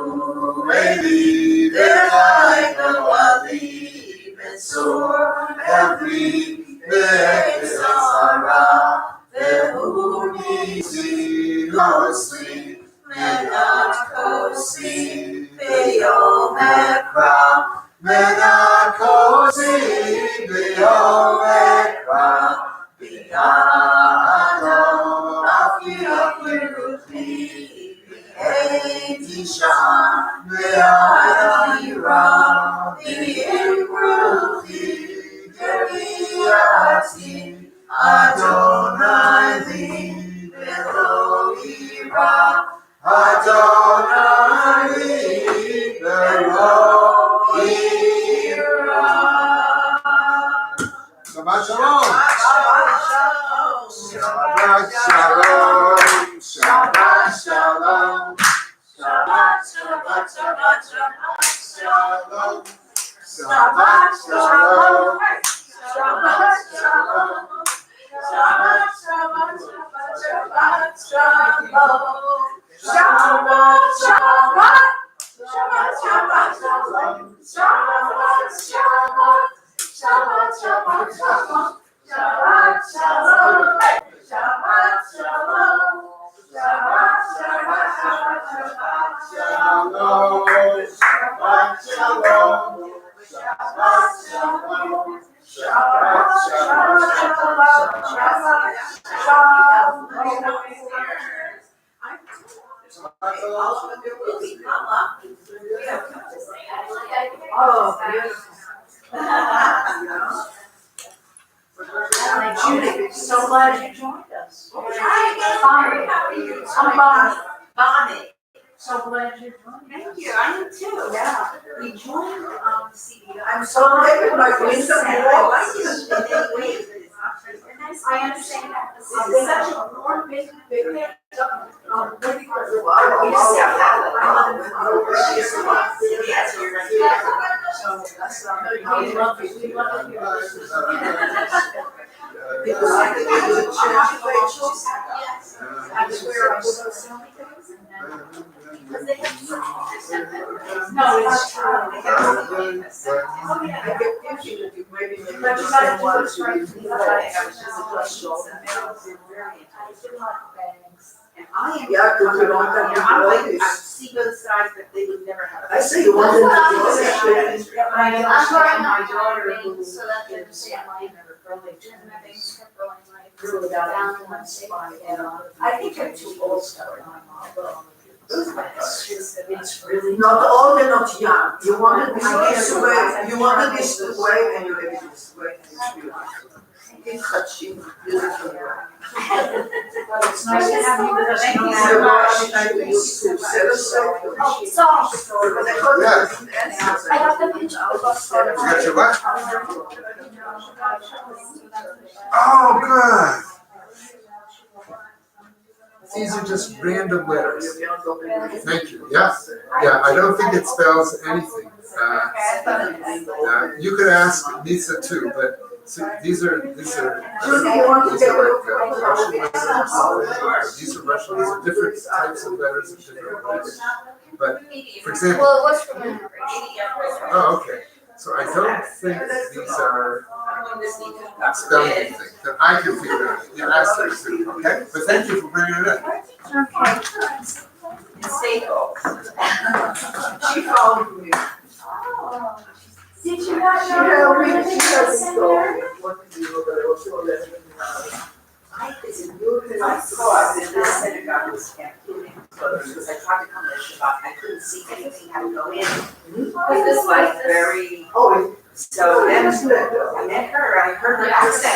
Eli Ve'chai Ve'Wali Ve'Tzur Every Ve'Zara Ve'hu Nisi Osli Menat Kosi Ve'yom Ekra Menat Kosi Ve'yom Ekra Bi'adon Afiach Leruchi Ve'ei Tisha Ve'ayira Ve'ikruchi Ve'iyati Adonai li Ve'lo ira Adonai li Ve'lo ira. Shabbat Shalom. Shabbat Shalom. Shabbat Shalom. Shabbat Shabbat Shabbat Shabbat Shalom. Shabbat Shalom. Shabbat Shalom. Shabbat Shabbat Shabbat Shabbat Shalom. Shabbat Shabbat. Shabbat Shabbat Shalom. Shabbat Shabbat. Shabbat Shabbat Shalom. Shabbat Shalom. Shabbat Shalom. Shabbat Shabbat Shabbat Shalom. Shabbat Shalom. Shabbat Shalom. Shabbat Judith, so glad you joined us. I'm Bonnie. So glad you joined us. Thank you, I am too. Yeah. We joined, CEO. I'm so glad my window walks. I understand that. It's such a warm, big, We love it. We love it. Because I think it was a church, Rachel. I swear I was so many things. Because they have to. No, it's true. I kept thinking that you maybe make understand why it's right. I do like bags. And I am. Yeah, because you don't have to I'm do like, this. I see both sides, but they would never have. I see you wanted to do I'm this. growing my my daughter who things so that they're the same height. early And my twenties. things kept growing like. Grew it out Down in one one side. spot. I think they're too old for my mom. It's just, it's really. Not old and not young. You wanted this way, you wanted this way, and you have it this way, and it's beautiful. It's touching, beautiful. Well, it's nice to have you with us. Thank you no so matter much. what. I used to set aside your Oh, sheet. so But I couldn't Yeah. answer. I got the picture of the bus. You got your what? Oh, good. These are just random letters. Thank you. Yeah, yeah. I don't think it spells anything. You could ask Lisa too, but see, these are Judy, you want to these take a are look? like Russian letters. These are Russian. These are different types of letters in different ways. But for example, Well, it was from immigration. oh, okay. So I don't think these are spelling things that I can figure out. You ask them to, okay? But thank you for bringing it up. She found me. Did you not She know? helped me, that she they helped me sent go. her? What did you know that I was so less than I thought that this synagogue was camping, because I tried to come to Shabbat, I couldn't see anything, how to go in. It was like very, Oh, so then it's. I met her, I heard her accent.